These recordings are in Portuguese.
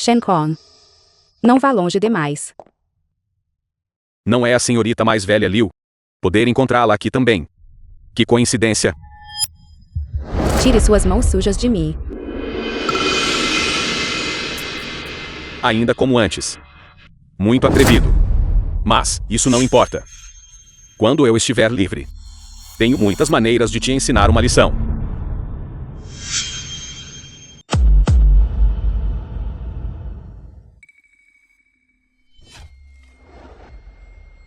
Shen-Con. Não vá longe demais. Não é a senhorita mais velha Liu. Poder encontrá-la aqui também. Que coincidência. Tire suas mãos sujas de mim. Ainda como antes. Muito atrevido. Mas, isso não importa. Quando eu estiver livre, tenho muitas maneiras de te ensinar uma lição.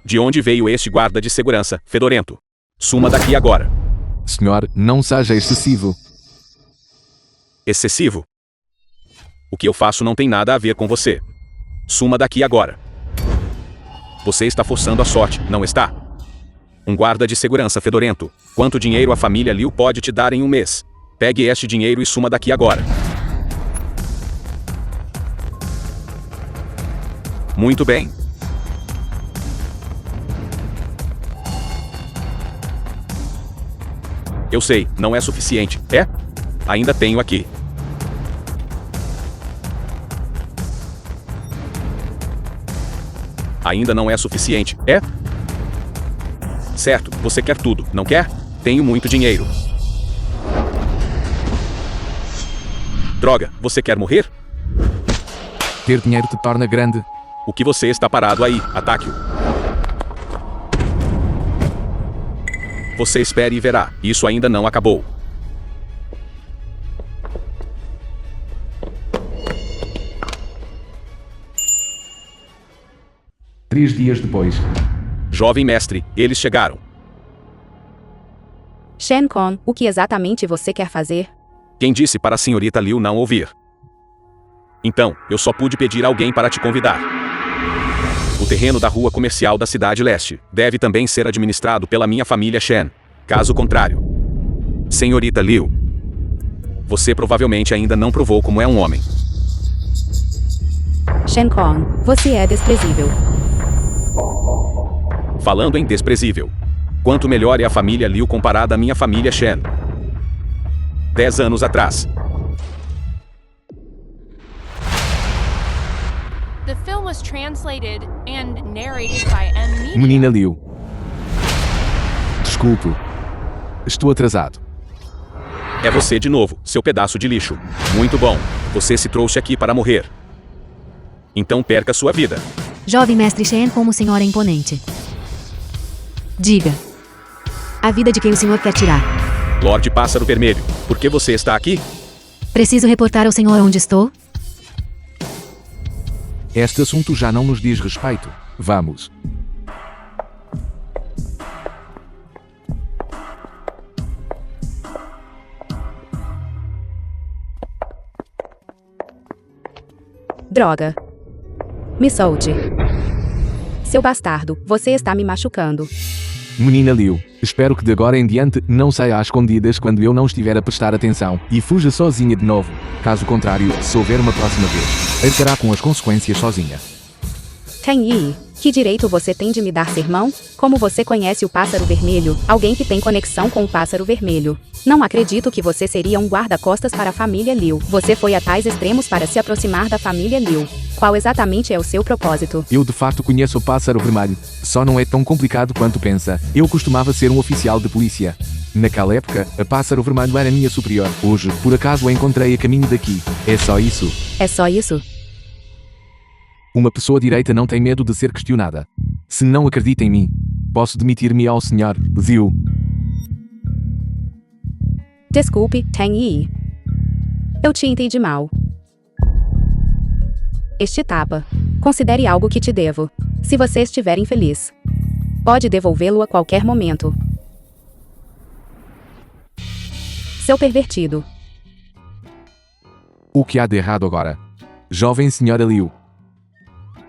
De onde veio este guarda de segurança, fedorento? Suma daqui agora. Senhor, não seja excessivo. Excessivo? O que eu faço não tem nada a ver com você. Suma daqui agora. Você está forçando a sorte, não está? Um guarda de segurança fedorento. Quanto dinheiro a família Liu pode te dar em um mês? Pegue este dinheiro e suma daqui agora. Muito bem. Eu sei, não é suficiente, é? Ainda tenho aqui. Ainda não é suficiente, é? Certo, você quer tudo, não quer? Tenho muito dinheiro. Droga, você quer morrer? Ter dinheiro te torna grande. O que você está parado aí? Ataque-o. Você espere e verá. Isso ainda não acabou. Três dias depois. Jovem mestre, eles chegaram. Shen-Con, o que exatamente você quer fazer? Quem disse para a senhorita Liu não ouvir? Então, eu só pude pedir alguém para te convidar. O terreno da rua comercial da cidade leste deve também ser administrado pela minha família Shen. Caso contrário, senhorita Liu, você provavelmente ainda não provou como é um homem. Shen-Con, você é desprezível. Falando em desprezível, quanto melhor é a família Liu comparada à minha família Shen. 10 anos atrás. The film was translated and narrated by M. Media. Menina Liu. Desculpe. Estou atrasado. É você de novo, seu pedaço de lixo. Muito bom. Você se trouxe aqui para morrer. Então perca sua vida. Jovem mestre Shen, como o senhor é imponente. Diga. A vida de quem o senhor quer tirar? Lorde Pássaro Vermelho, por que você está aqui? Preciso reportar ao senhor onde estou? Este assunto já não nos diz respeito. Vamos. Droga. Me solte. Seu bastardo, você está me machucando. Menina Liu, espero que de agora em diante não saia às escondidas quando eu não estiver a prestar atenção e fuja sozinha de novo. Caso contrário, se houver uma próxima vez, arcará com as consequências sozinha. Teng Yi, que direito você tem de me dar sermão? Como você conhece o Pássaro Vermelho, alguém que tem conexão com o Pássaro Vermelho? Não acredito que você seria um guarda-costas para a família Liu. Você foi a tais extremos para se aproximar da família Liu. Qual exatamente é o seu propósito? Eu de facto conheço o Pássaro Vermelho. Só não é tão complicado quanto pensa. Eu costumava ser um oficial de polícia. Naquela época, a Pássaro Vermelho era minha superior. Hoje, por acaso, a encontrei a caminho daqui. É só isso. É só isso? Uma pessoa direita não tem medo de ser questionada. Se não acredita em mim, posso demitir-me ao Sr. Liu. Desculpe, Teng Yi. Eu te entendi mal. Este tapa. Considere algo que te devo. Se você estiver infeliz, pode devolvê-lo a qualquer momento. Seu pervertido. O que há de errado agora? Jovem senhora Liu.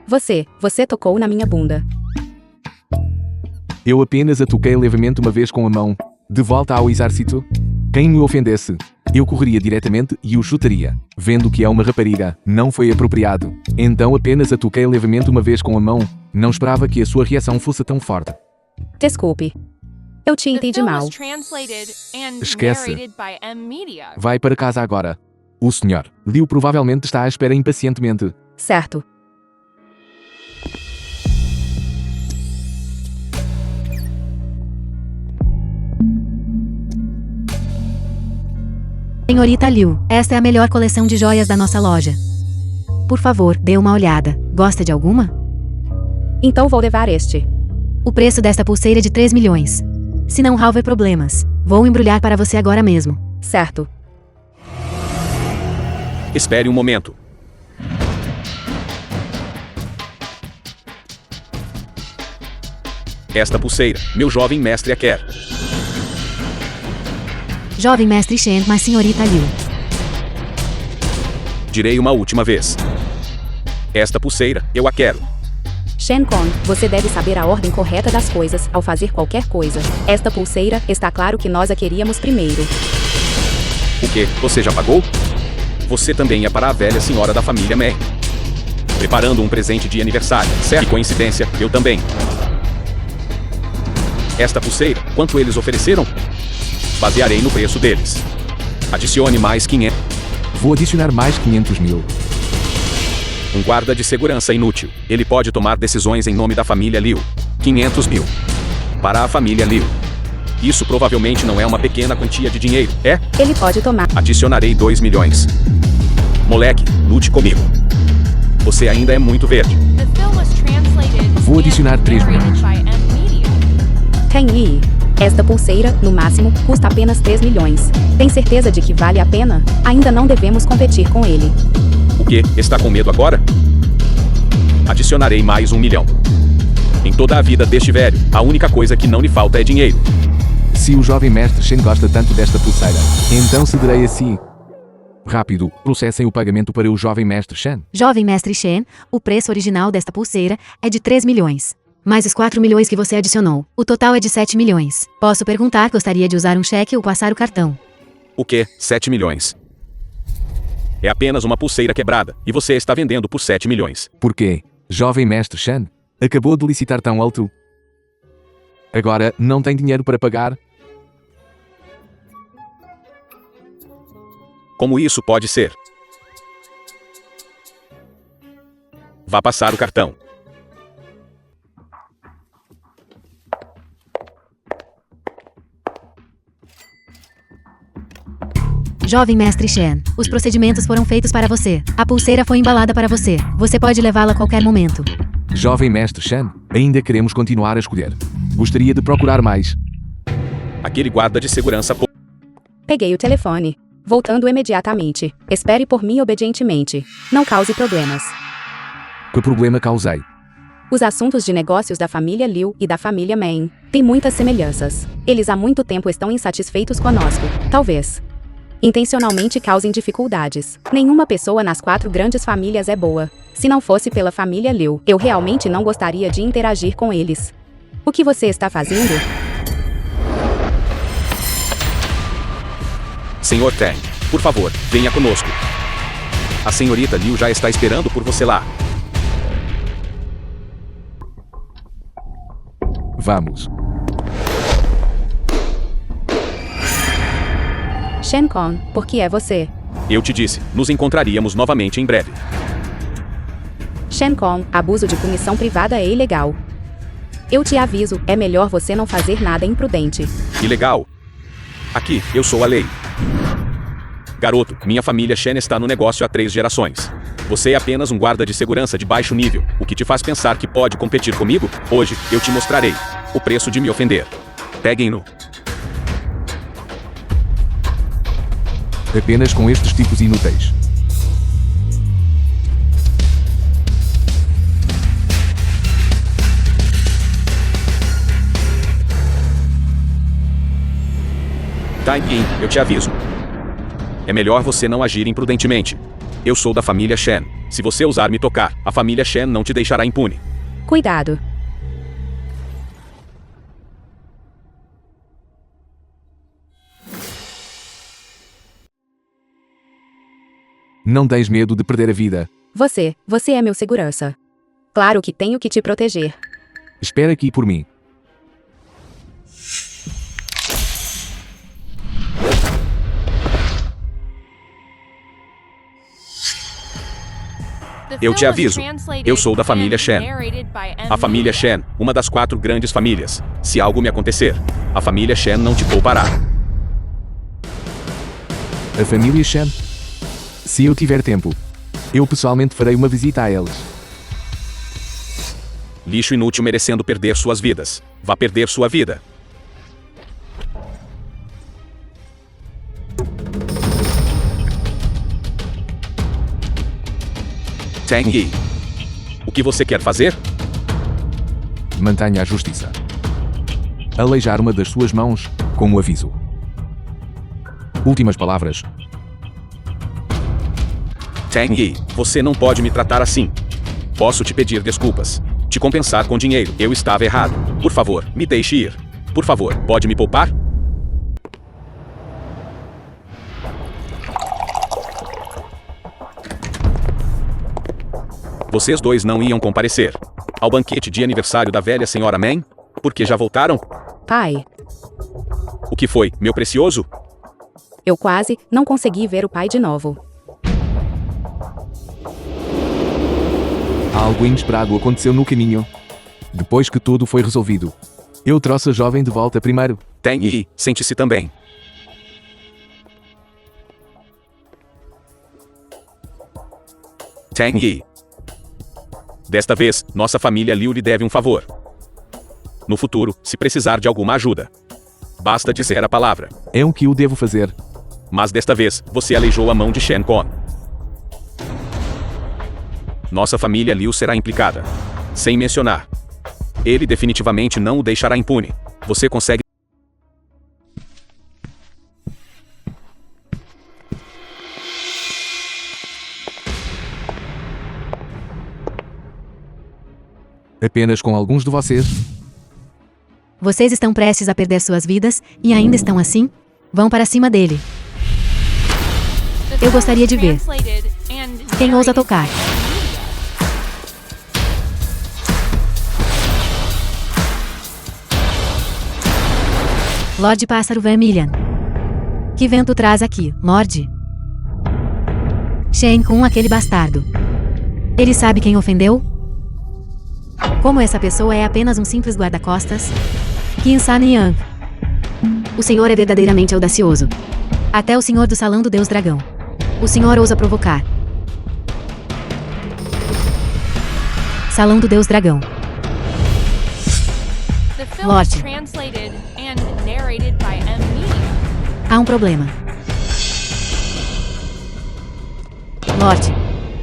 Você tocou na minha bunda. Eu apenas a toquei levemente uma vez com a mão. De volta ao exército? Quem me ofendesse, eu correria diretamente e o chutaria. Vendo que é uma rapariga, não foi apropriado. Então apenas a toquei levemente uma vez com a mão. Não esperava que a sua reação fosse tão forte. Desculpe. Eu te The entendi film mal. was translated and Esquece. narrated by M. Media. Vai para casa agora. O Sr. Liu provavelmente está à espera impacientemente. Certo. Senhorita Liu, esta é a melhor coleção de joias da nossa loja. Por favor, dê uma olhada. Gosta de alguma? Então vou levar este. O preço desta pulseira é de 3 milhões. Se não houver problemas, vou embrulhar para você agora mesmo. Certo. Espere um momento. Esta pulseira, meu jovem mestre a quer. Jovem mestre Shen, mas senhorita Liu. Direi uma última vez. Esta pulseira, eu a quero. Shen Kong, você deve saber a ordem correta das coisas ao fazer qualquer coisa. Esta pulseira, está claro que nós a queríamos primeiro. O quê? Você já pagou? Você também é para a velha senhora da família Mei. Preparando um presente de aniversário, certo? Que coincidência, eu também. Esta pulseira, quanto eles ofereceram? Basearei no preço deles. Adicione mais 500. Vou adicionar mais 500 mil. Um guarda de segurança inútil. Ele pode tomar decisões em nome da família Liu. 500 mil. Para a família Liu. Isso provavelmente não é uma pequena quantia de dinheiro, é? Ele pode tomar. Adicionarei 2 milhões. Moleque, lute comigo. Você ainda é muito verde. The film was translated Vou adicionar and 3 narrated milhões. by M Media. Ten Yi. Esta pulseira, no máximo, custa apenas 3 milhões. Tem certeza de que vale a pena? Ainda não devemos competir com ele. O quê? Está com medo agora? Adicionarei mais 1 milhão. Em toda a vida deste velho, a única coisa que não lhe falta é dinheiro. Se o jovem mestre Shen gosta tanto desta pulseira, então cederei a si. Rápido, processem o pagamento para o jovem mestre Shen. Jovem mestre Shen, o preço original desta pulseira é de 3 milhões. Mais os 4 milhões que você adicionou. O total é de 7 milhões. Posso perguntar, gostaria de usar um cheque ou passar o cartão? O quê? 7 milhões. É apenas uma pulseira quebrada, e você está vendendo por 7 milhões. Por quê? Jovem mestre Shen acabou de licitar tão alto. Agora não tem dinheiro para pagar? Como isso pode ser? Vá passar o cartão. Jovem mestre Shen, os procedimentos foram feitos para você. A pulseira foi embalada para você. Você pode levá-la a qualquer momento. Jovem mestre Shen, ainda queremos continuar a escolher. Gostaria de procurar mais. Aquele guarda de segurança. Peguei o telefone. Voltando imediatamente. Espere por mim obedientemente. Não cause problemas. Que problema causei? Os assuntos de negócios da família Liu e da família Meng têm muitas semelhanças. Eles há muito tempo estão insatisfeitos conosco. Talvez intencionalmente causem dificuldades. Nenhuma pessoa nas 4 grandes famílias é boa. Se não fosse pela família Liu, eu realmente não gostaria de interagir com eles. O que você está fazendo? Senhor Tang, por favor, venha conosco. A senhorita Liu já está esperando por você lá. Vamos. Shen Kong, por que é você? Eu te disse, nos encontraríamos novamente em breve. Shen Kong, abuso de punição privada é ilegal. Eu te aviso, é melhor você não fazer nada imprudente. Ilegal? Aqui, eu sou a lei. Garoto, minha família Shen está no negócio há 3 gerações. Você é apenas um guarda de segurança de baixo nível, o que te faz pensar que pode competir comigo? Hoje, eu te mostrarei o preço de me ofender. Peguem-no. Apenas com estes tipos inúteis. Time, eu te aviso. É melhor você não agir imprudentemente. Eu sou da família Shen. Se você ousar me tocar, a família Shen não te deixará impune. Cuidado. Não tens medo de perder a vida. Você é meu segurança. Claro que tenho que te proteger. Espera aqui por mim. Eu te aviso, eu sou da família Shen. A família Shen, uma das 4 grandes famílias. Se algo me acontecer, a família Shen não te poupará. A família Shen? Se eu tiver tempo, eu pessoalmente farei uma visita a eles. Lixo inútil merecendo perder suas vidas. Vá perder sua vida. Tang Yi. O que você quer fazer? Mantenha a justiça. Aleijar uma das suas mãos, como aviso. Últimas palavras. Tang Yi, você não pode me tratar assim. Posso te pedir desculpas. Te compensar com dinheiro. Eu estava errado. Por favor, me deixe ir. Por favor, pode me poupar? Vocês dois não iam comparecer ao banquete de aniversário da velha senhora Man? Porque já voltaram? Pai, O que foi, meu precioso? eu quase não consegui ver o pai de novo. Algo inesperado aconteceu no caminho. Depois que tudo foi resolvido, eu trouxe a jovem de volta primeiro. Tang Yi, sente-se também. Tang Yi. Desta vez, nossa família Liu lhe deve um favor. No futuro, se precisar de alguma ajuda, basta dizer a palavra. É o que eu devo fazer. Mas desta vez, você aleijou a mão de Shen Kon. Nossa família Liu será implicada. Sem mencionar. Ele definitivamente não o deixará impune. Você consegue... Apenas com alguns de vocês. Vocês estão prestes a perder suas vidas e ainda estão assim? Vão para cima dele. Eu gostaria de ver. Quem ousa tocar? Lorde Pássaro Vermilion. Que vento traz aqui, Lorde? Shen Kun, aquele bastardo. Ele sabe quem ofendeu? Como essa pessoa é apenas um simples guarda-costas? Qin San Yang. O senhor é verdadeiramente audacioso. Até o senhor do Salão do Deus Dragão. O senhor ousa provocar. Salão do Deus Dragão. Lorde. Há um problema.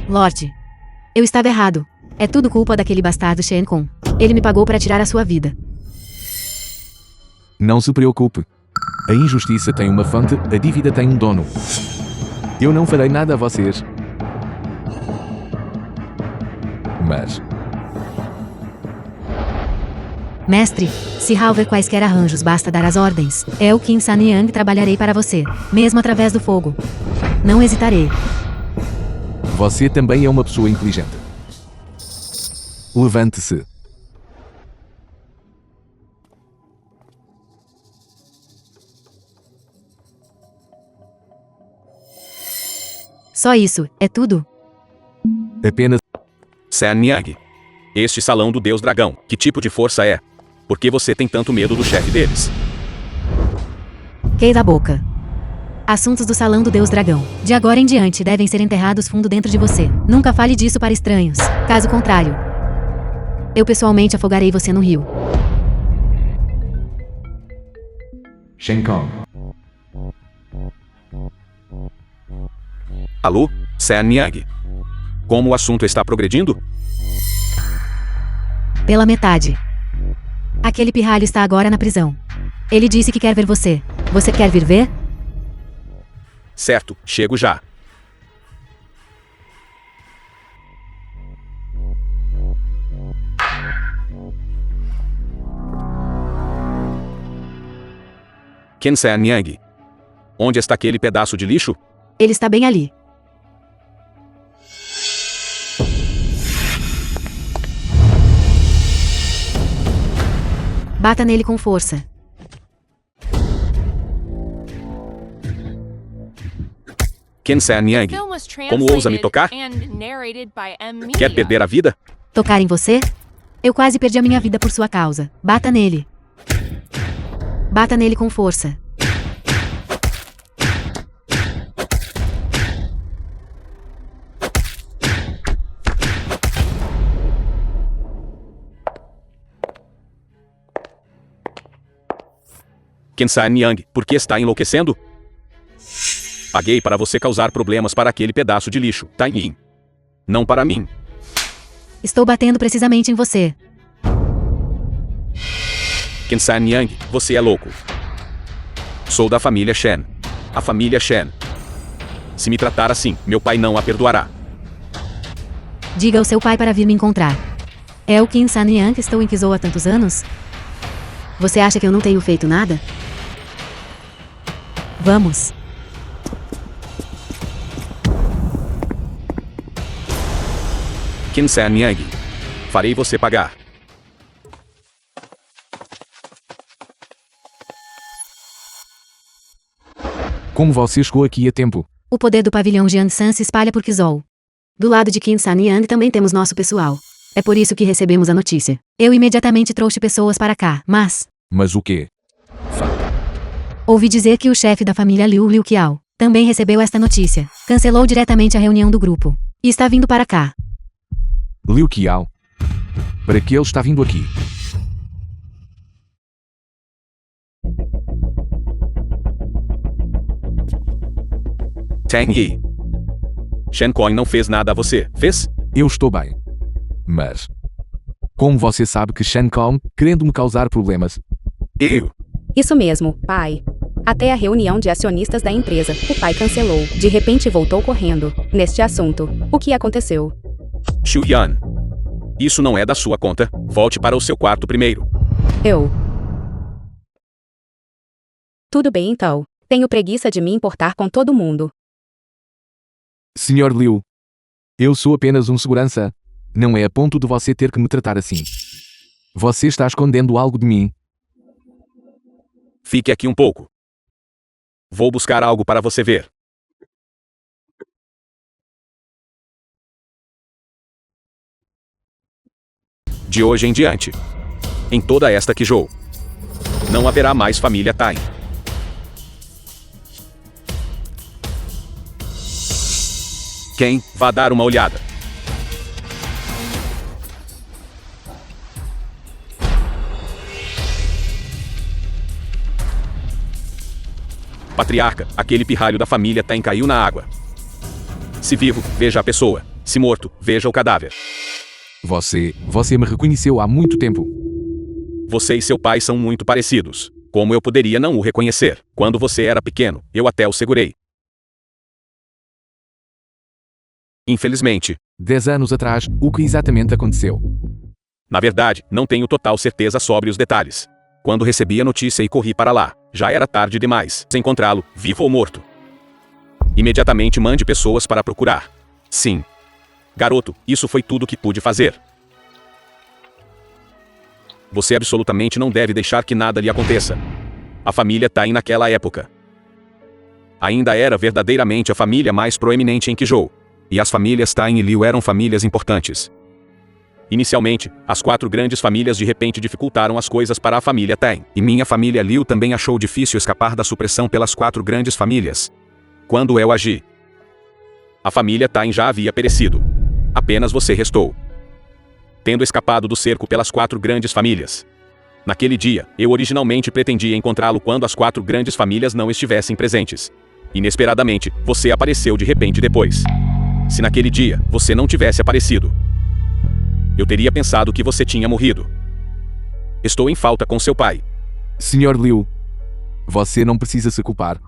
Lorde. Eu estava errado. É tudo culpa daquele bastardo Shen Kun. Ele me pagou para tirar a sua vida. Não se preocupe. A injustiça tem uma fonte, a dívida tem um dono. Eu não farei nada a vocês. Mas... Mestre, se houver quaisquer arranjos, basta dar as ordens. Eu, Qin San Yang, trabalharei para você, mesmo através do fogo. Não hesitarei. Você também é uma pessoa inteligente. Levante-se. Só isso, é tudo? Apenas... San Yang. Este Salão do Deus Dragão, que tipo de força é? Por que você tem tanto medo do chefe deles? Queira a boca. Assuntos do Salão do Deus Dragão. De agora em diante devem ser enterrados fundo dentro de você. Nunca fale disso para estranhos. Caso contrário, eu pessoalmente afogarei você no rio. Shen Kong. Alô, San Yang. Como o assunto está progredindo? Pela metade. Aquele pirralho está agora na prisão. Ele disse que quer ver você. Você quer vir ver? Certo, chego já. Qin San Yang. Onde está aquele pedaço de lixo? Ele está bem ali. Bata nele com força. Ken San-Yang, Film was como ousa me translated tocar? and narrated by M. Media. Quer perder a vida? Tocar em você? Eu quase perdi a minha vida por sua causa. Bata nele. Bata nele com força. Ken San-Yang, por que está enlouquecendo? Paguei para você causar problemas para aquele pedaço de lixo, Taiyin. Não para mim. Estou batendo precisamente em você. Ken San-Yang, você é louco. Sou da família Shen. A família Shen. Se me tratar assim, meu pai não a perdoará. Diga ao seu pai para vir me encontrar. É o Kim San-Yang que estou em Kizou há tantos anos? Você acha que eu não tenho feito nada? Vamos. Ken San-Yang, farei você pagar. Como você chegou aqui a tempo? O poder do pavilhão Jiangsan se espalha por Kizou. Do lado de Kim San-Yang também temos nosso pessoal. É por isso que recebemos a notícia. Eu imediatamente trouxe pessoas para cá, mas... Mas o quê? Ouvi dizer que o chefe da família Liu Qiao também recebeu esta notícia. Cancelou diretamente a reunião do grupo. E está vindo para cá. Liu Qiao? Para que ele está vindo aqui? Tang Yi. Shen Coin não fez nada a você, fez? Eu estou bem. Mas... Como você sabe que Shen Kong, querendo me causar problemas... Isso mesmo, pai. Até a reunião de acionistas da empresa, o pai cancelou. De repente voltou correndo. Neste assunto, o que aconteceu? Xu Yan. Isso não é da sua conta. Volte para o seu quarto primeiro. Tudo bem então. Tenho preguiça de me importar com todo mundo. Sr. Liu, eu sou apenas um segurança. Não é a ponto de você ter que me tratar assim. Você está escondendo algo de mim. Fique aqui um pouco. Vou buscar algo para você ver. De hoje em diante, em toda esta Kizou, não haverá mais família Tai. Quem vá dar uma olhada? Patriarca, aquele pirralho da família Tai caiu na água. Se vivo, veja a pessoa. Se morto, veja o cadáver. Você me reconheceu há muito tempo. Você e seu pai são muito parecidos. Como eu poderia não o reconhecer? Quando você era pequeno, eu até o segurei. Infelizmente. 10 anos atrás, o que exatamente aconteceu? Na verdade, não tenho total certeza sobre os detalhes. Quando recebi a notícia e corri para lá, já era tarde demais. Se encontrá-lo, vivo ou morto. Imediatamente mande pessoas para procurar. Sim. Garoto, isso foi tudo que pude fazer. Você absolutamente não deve deixar que nada lhe aconteça. A família Tai naquela época ainda era verdadeiramente a família mais proeminente em Kizou. E as famílias Tai e Liu eram famílias importantes. Inicialmente, as 4 grandes famílias de repente dificultaram as coisas para a família Tai. E minha família Liu também achou difícil escapar da supressão pelas 4 grandes famílias. Quando eu agi, a família Tai já havia perecido. Apenas você restou. Tendo escapado do cerco pelas 4 grandes famílias. Naquele dia, eu originalmente pretendia encontrá-lo quando as 4 grandes famílias não estivessem presentes. Inesperadamente, você apareceu de repente depois. Se naquele dia, você não tivesse aparecido, eu teria pensado que você tinha morrido. Estou em falta com seu pai. Sr. Liu, você não precisa se culpar.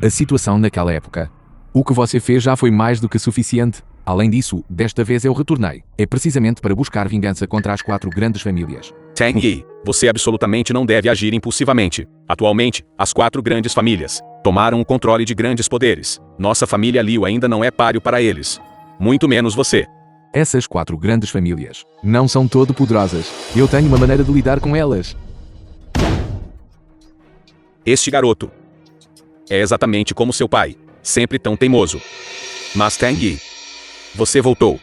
A situação naquela época. O que você fez já foi mais do que suficiente. Além disso, desta vez eu retornei. É precisamente para buscar vingança contra as 4 grandes famílias. Tang Yi, você absolutamente não deve agir impulsivamente. Atualmente, as 4 grandes famílias tomaram o controle de grandes poderes. Nossa família Liu ainda não é páreo para eles. Muito menos você. Essas 4 grandes famílias não são todo poderosas. Eu tenho uma maneira de lidar com elas. Este garoto é exatamente como seu pai. Sempre tão teimoso. Mas Tang Yi, você voltou.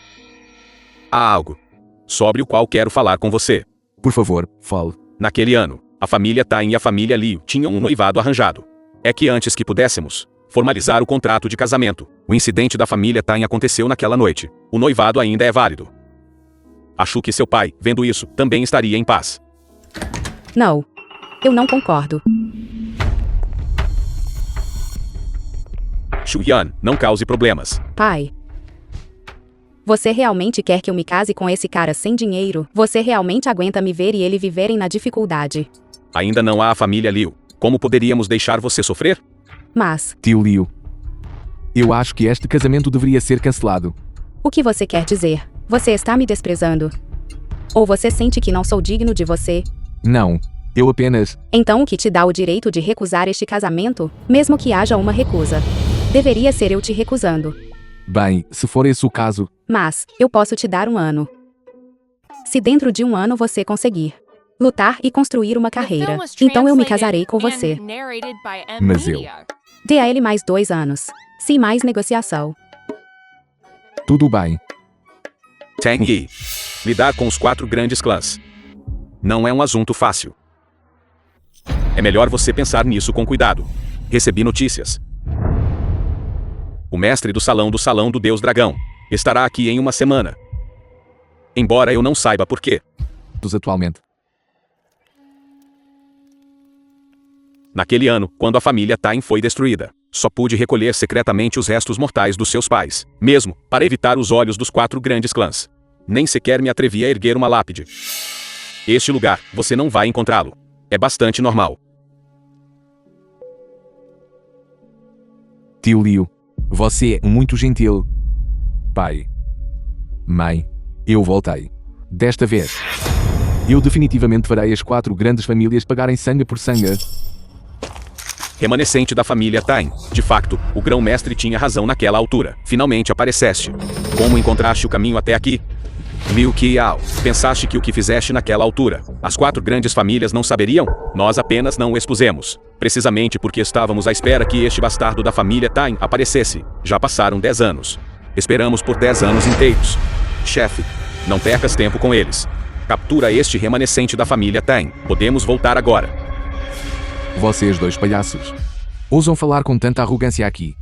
Há algo sobre o qual quero falar com você. Por favor, fale. Naquele ano, a família Tain e a família Liu tinham um noivado arranjado. É que antes que pudéssemos formalizar o contrato de casamento, o incidente da família Tain aconteceu naquela noite. O noivado ainda é válido. Acho que seu pai, vendo isso, também estaria em paz. Não. Eu não concordo. Shu Yan, não cause problemas. Pai. Você realmente quer que eu me case com esse cara sem dinheiro? Você realmente aguenta me ver e ele viverem na dificuldade? Ainda não há a família Liu. Como poderíamos deixar você sofrer? Mas, Tio Liu. Eu acho que este casamento deveria ser cancelado. o que você quer dizer? Você está me desprezando? Ou você sente que não sou digno de você? Não. Eu apenas... Então o que te dá o direito de recusar este casamento, mesmo que haja uma recusa? Deveria ser eu te recusando. Bem, se for esse o caso... Mas, eu posso te dar 1 ano. Se dentro de 1 ano você conseguir lutar e construir uma carreira, então eu me casarei com você. Mas eu... Dê a ele mais 2 anos. Sem mais negociação. Tudo bem. Tang Yi. Lidar com os 4 grandes clãs não é um assunto fácil. É melhor você pensar nisso com cuidado. Recebi notícias. O mestre do Salão do Deus Dragão estará aqui em 1 semana. Embora eu não saiba por quê. Atualmente. Naquele ano, quando a família Tain foi destruída, só pude recolher secretamente os restos mortais dos seus pais, mesmo para evitar os olhos dos 4 grandes clãs. Nem sequer me atrevi a erguer uma lápide. Este lugar, você não vai encontrá-lo. É bastante normal. Tio Liu. Você é muito gentil. Pai. Mãe. Eu voltei. Desta vez. Eu definitivamente farei as 4 grandes famílias pagarem sangue por sangue. Remanescente da família Tain. De facto, o grão-mestre tinha razão naquela altura. Finalmente apareceste. Como encontraste o caminho até aqui? Liu Qiao, pensaste que o que fizeste naquela altura, as 4 grandes famílias não saberiam? Nós apenas não o expusemos. Precisamente porque estávamos à espera que este bastardo da família Tain aparecesse. Já passaram 10 anos. Esperamos por 10 anos inteiros. Chefe, não percas tempo com eles. Captura este remanescente da família Tain. Podemos voltar agora. Vocês 2 palhaços. Ousam falar com tanta arrogância aqui.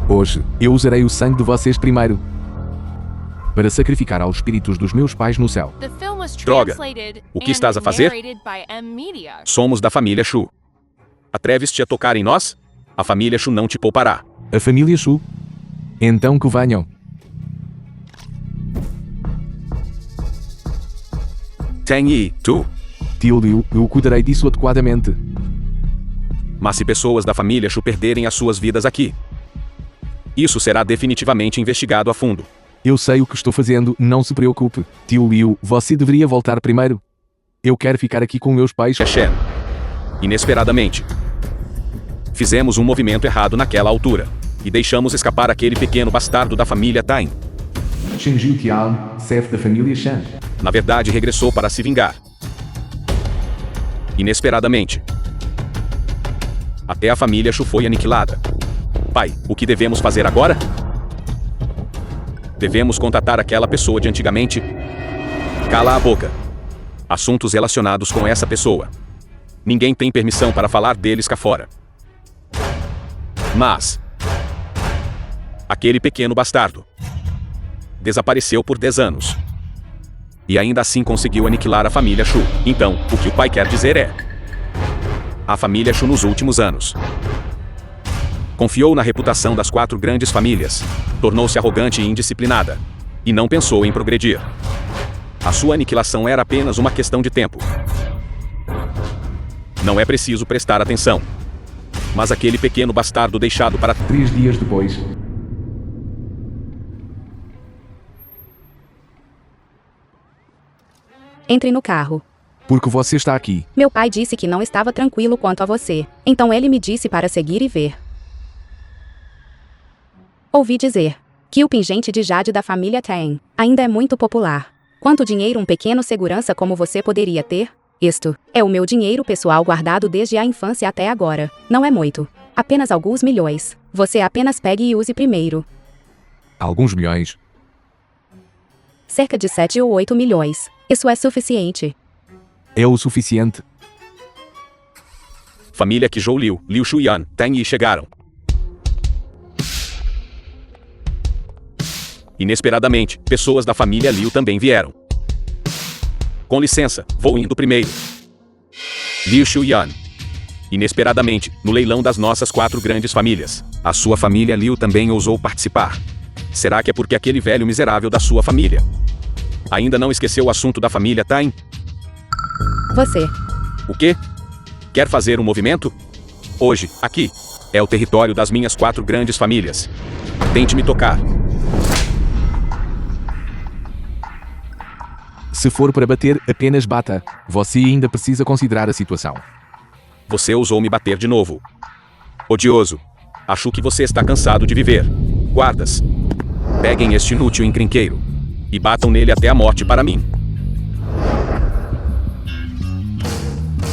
Hoje, eu usarei o sangue de vocês primeiro. Para sacrificar aos espíritos dos meus pais no céu. Droga! O que estás a fazer? Somos da família Shu. Atreves-te a tocar em nós? A família Shu não te poupará. A família Shu? Então que venham. Tang Yi, tu? Tio Liu, eu cuidarei disso adequadamente. Mas se pessoas da família Shu perderem as suas vidas aqui, isso será definitivamente investigado a fundo. Eu sei o que estou fazendo, não se preocupe. Tio Liu, você deveria voltar primeiro. Eu quero ficar aqui com meus pais. Shen. Inesperadamente, fizemos um movimento errado naquela altura e deixamos escapar aquele pequeno bastardo da família Tain. Shen Jiutian, chefe da família Shan. Na verdade, regressou para se vingar. Inesperadamente, até a família Shu foi aniquilada. Pai, o que devemos fazer agora? Devemos contatar aquela pessoa de antigamente? Cala a boca. Assuntos relacionados com essa pessoa. Ninguém tem permissão para falar deles cá fora. Mas aquele pequeno bastardo desapareceu por 10 anos. E ainda assim conseguiu aniquilar a família Shu. Então, o que o pai quer dizer é: a família Shu nos últimos anos confiou na reputação das 4 grandes famílias, tornou-se arrogante e indisciplinada, e não pensou em progredir. A sua aniquilação era apenas uma questão de tempo. Não é preciso prestar atenção. Mas aquele pequeno bastardo deixado para 3 dias depois. Entre no carro. Porque você está aqui. Meu pai disse que não estava tranquilo quanto a você. Então ele me disse para seguir e ver. Ouvi dizer que o pingente de jade da família Tain ainda é muito popular. Quanto dinheiro um pequeno segurança como você poderia ter? Isto é o meu dinheiro pessoal guardado desde a infância até agora. Não é muito. Apenas alguns milhões. Você apenas pegue e use primeiro. Alguns milhões. Cerca de 7 ou 8 milhões. Isso é suficiente. É o suficiente. Família Qizhou Liu, Liu Shuyan, Tang Yi chegaram. Inesperadamente, pessoas da família Liu também vieram. Com licença, vou indo primeiro. Liu Shuyan. Inesperadamente, no leilão das nossas 4 grandes famílias, a sua família Liu também ousou participar. Será que é porque aquele velho miserável da sua família ainda não esqueceu o assunto da família Tang? Você. O quê? Quer fazer um movimento? Hoje, aqui, é o território das minhas 4 grandes famílias. Tente me tocar. Se for para bater, apenas bata. Você ainda precisa considerar a situação. Você ousou me bater de novo. Odioso. Acho que você está cansado de viver. Guardas. Peguem este inútil encrenqueiro e batam nele até a morte para mim.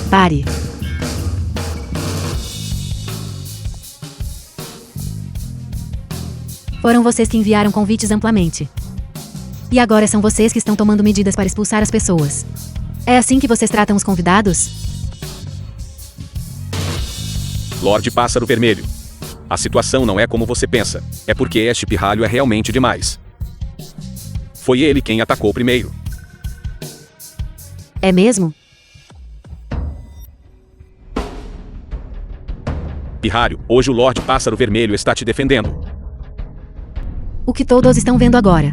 Pare. Foram vocês que enviaram convites amplamente. E agora são vocês que estão tomando medidas para expulsar as pessoas. É assim que vocês tratam os convidados? Lorde Pássaro Vermelho. A situação não é como você pensa. É porque este pirralho é realmente demais. Foi ele quem atacou primeiro. É mesmo? Pirralho, hoje o Lorde Pássaro Vermelho está te defendendo. O que todos estão vendo agora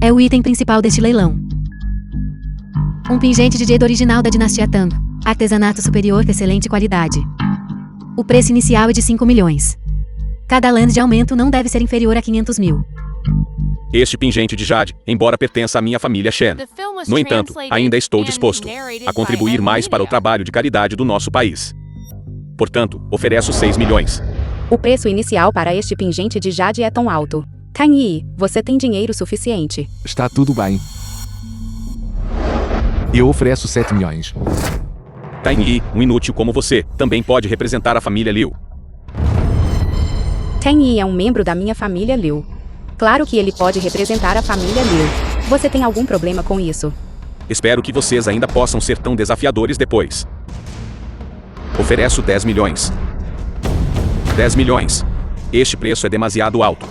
é o item principal deste leilão. Um pingente de jade original da dinastia Tang. Artesanato superior de excelente qualidade. O preço inicial é de 5 milhões. Cada lance de aumento não deve ser inferior a 500 mil. Este pingente de jade, embora pertença à minha família Shen. No entanto, ainda estou disposto a contribuir mais para o trabalho de caridade do nosso país. Portanto, ofereço 6 milhões. O preço inicial para este pingente de jade é tão alto. Tang Yi, você tem dinheiro suficiente. Está tudo bem. Eu ofereço 7 milhões. Tang Yi, um inútil como você, também pode representar a família Liu. Tang Yi é um membro da minha família Liu. Claro que ele pode representar a família Liu. Você tem algum problema com isso? Espero que vocês ainda possam ser tão desafiadores depois. Ofereço 10 milhões. 10 milhões. Este preço é demasiado alto.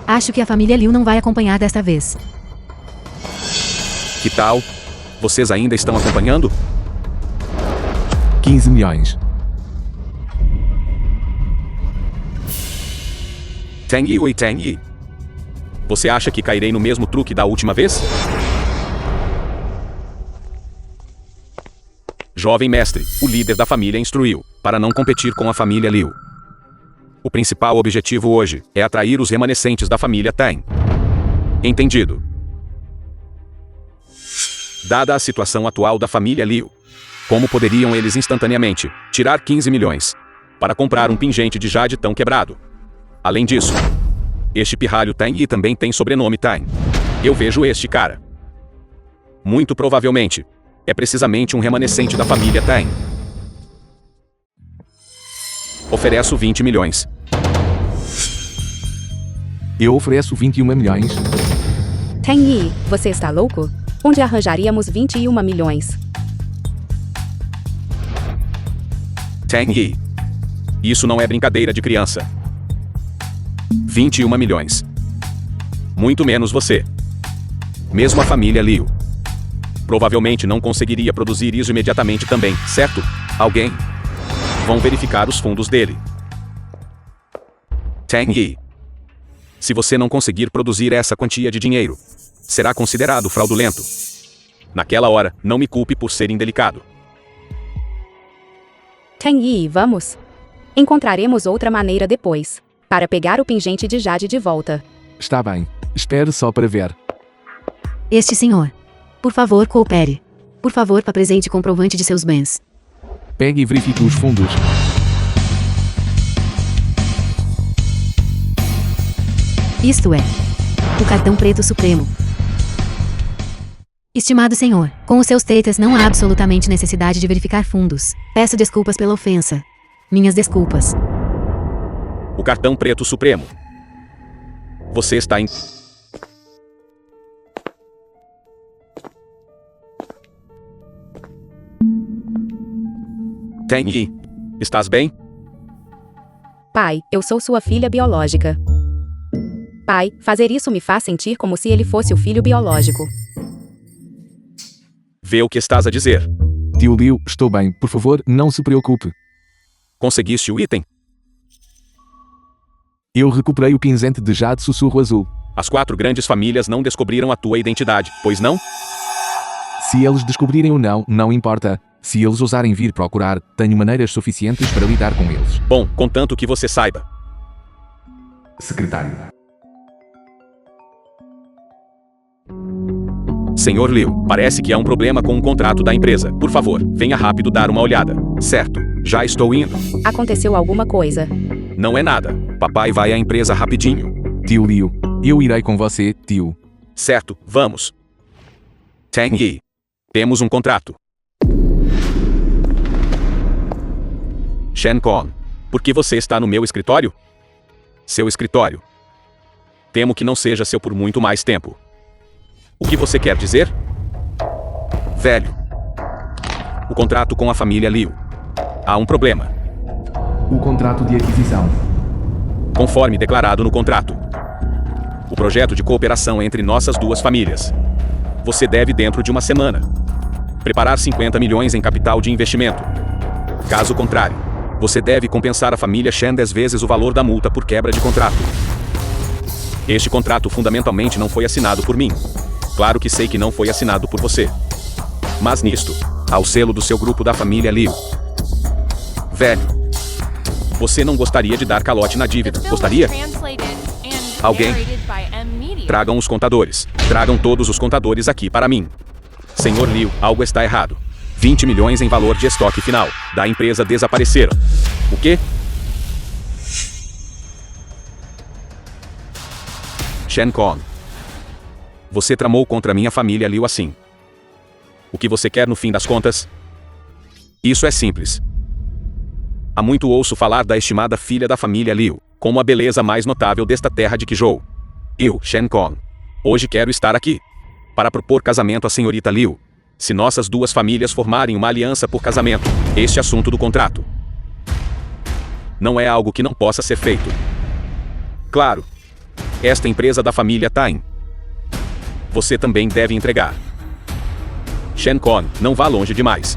Acho que a família Liu não vai acompanhar desta vez. Que tal? Vocês ainda estão acompanhando? 15 milhões. Tang Yi, oi Tang Yi. Você acha que cairei no mesmo truque da última vez? Jovem mestre, o líder da família instruiu, para não competir com a família Liu. O principal objetivo hoje é atrair os remanescentes da família Tang. Entendido. Dada a situação atual da família Liu, como poderiam eles instantaneamente tirar 15 milhões para comprar um pingente de jade tão quebrado? Além disso, este pirralho Tang Yi também tem sobrenome Tang. Eu vejo este cara. Muito provavelmente, é precisamente um remanescente da família Tang. Ofereço 20 milhões. Eu ofereço 21 milhões. Tang Yi, você está louco? Onde arranjaríamos 21 milhões? Tang Yi. Isso não é brincadeira de criança. 21 milhões. Muito menos você. Mesmo a família Liu provavelmente não conseguiria produzir isso imediatamente também, certo? Alguém? Vão verificar os fundos dele. Tang Yi. Se você não conseguir produzir essa quantia de dinheiro, será considerado fraudulento. Naquela hora, não me culpe por ser indelicado. Tang Yi, vamos. Encontraremos outra maneira depois, para pegar o pingente de jade de volta. Está bem. Espere só para ver. Este senhor. Por favor, coopere. Por favor, apresente comprovante de seus bens. Pegue e verifique os fundos. Isto é, o cartão preto supremo. Estimado senhor, com os seus status não há absolutamente necessidade de verificar fundos. Peço desculpas pela ofensa. Minhas desculpas. O cartão preto supremo. Você está em... Tang-yi, estás bem? Pai, eu sou sua filha biológica. Pai, fazer isso me faz sentir como se ele fosse o filho biológico. Vê o que estás a dizer. Tio Liu, estou bem. Por favor, não se preocupe. Conseguiste o item? Eu recuperei o cinzente de jade sussurro azul. As 4 grandes famílias não descobriram a tua identidade, pois não? Se eles descobrirem ou não, não importa. Se eles ousarem vir procurar, tenho maneiras suficientes para lidar com eles. Bom, contanto que você saiba. Secretário. Senhor Liu, parece que há um problema com o contrato da empresa. Por favor, venha rápido dar uma olhada. Certo, já estou indo. Aconteceu alguma coisa. Não é nada. Papai vai à empresa rapidinho. Tio Liu, eu irei com você, tio. Certo, vamos. Tang-yi, temos um contrato. Shen Kong, por que você está no meu escritório? Seu escritório. Temo que não seja seu por muito mais tempo. O que você quer dizer? Velho. O contrato com a família Liu. Há um problema. O contrato de aquisição. Conforme declarado no contrato. O projeto de cooperação entre nossas 2 famílias. Você deve, dentro de uma semana, preparar 50 milhões em capital de investimento. Caso contrário, você deve compensar a família Shen 10 vezes o valor da multa por quebra de contrato. Este contrato fundamentalmente não foi assinado por mim. Claro que sei que não foi assinado por você. Mas nisto, há o selo do seu grupo da família Liu. Velho, você não gostaria de dar calote na dívida, gostaria? Alguém? Tragam os contadores. Tragam todos os contadores aqui para mim. Senhor Liu, algo está errado. 20 milhões em valor de estoque final da empresa desapareceram. O quê? Shen Kong. Você tramou contra minha família Liu assim. O que você quer no fim das contas? Isso é simples. Há muito ouço falar da estimada filha da família Liu, como a beleza mais notável desta terra de Qizhou. Eu, Shen Kong. Hoje quero estar aqui para propor casamento à senhorita Liu. Se nossas 2 famílias formarem uma aliança por casamento, este assunto do contrato não é algo que não possa ser feito. Claro, esta empresa da família Tain, você também deve entregar. Shen Kong, não vá longe demais.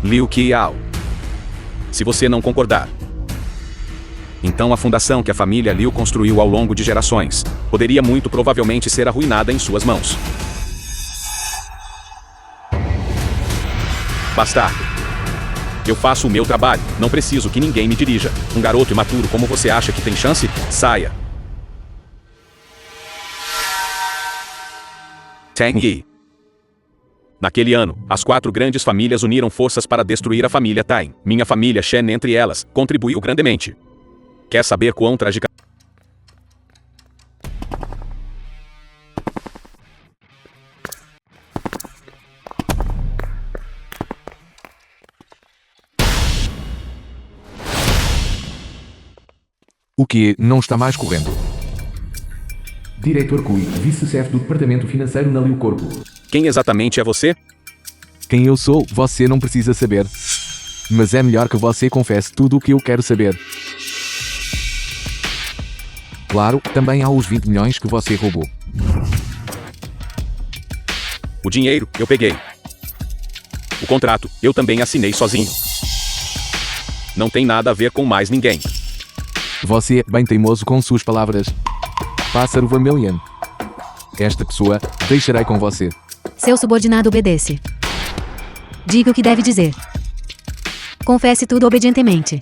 Liu Qiao. Se você não concordar, então a fundação que a família Liu construiu ao longo de gerações poderia muito provavelmente ser arruinada em suas mãos. Bastardo. Eu faço o meu trabalho, não preciso que ninguém me dirija. Um garoto imaturo como você acha que tem chance? Saia. Tang-yi. Naquele ano, as 4 grandes famílias uniram forças para destruir a família Tain. Minha família Shen, entre elas, contribuiu grandemente. Quer saber quão trágica? O que não está mais correndo? Diretor Cui, vice-chefe do Departamento Financeiro na Liu Corpo. Quem exatamente é você? Quem eu sou, você não precisa saber. Mas é melhor que você confesse tudo o que eu quero saber. Claro, também há os 20 milhões que você roubou. O dinheiro, eu peguei. O contrato, eu também assinei sozinho. Não tem nada a ver com mais ninguém. Você é bem teimoso com suas palavras. Pássaro Vermilion. Esta pessoa, deixarei com você. Seu subordinado obedece. Diga o que deve dizer. Confesse tudo obedientemente.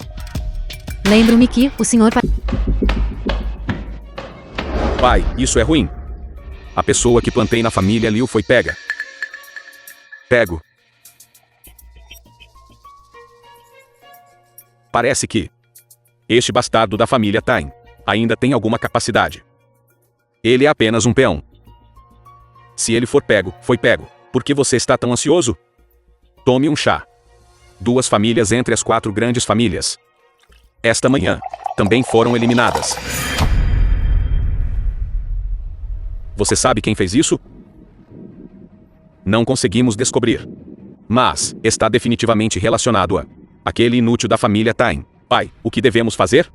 Lembro-me que o senhor... Pai, isso é ruim. A pessoa que plantei na família Liu foi pega. Pego. Parece que este bastardo da família Tain ainda tem alguma capacidade. Ele é apenas um peão. Se ele for pego, foi pego. Por que você está tão ansioso? Tome um chá. 2 famílias entre as 4 grandes famílias. Esta manhã, também foram eliminadas. Você sabe quem fez isso? Não conseguimos descobrir. Mas, está definitivamente relacionado a aquele inútil da família Tain. Pai, o que devemos fazer?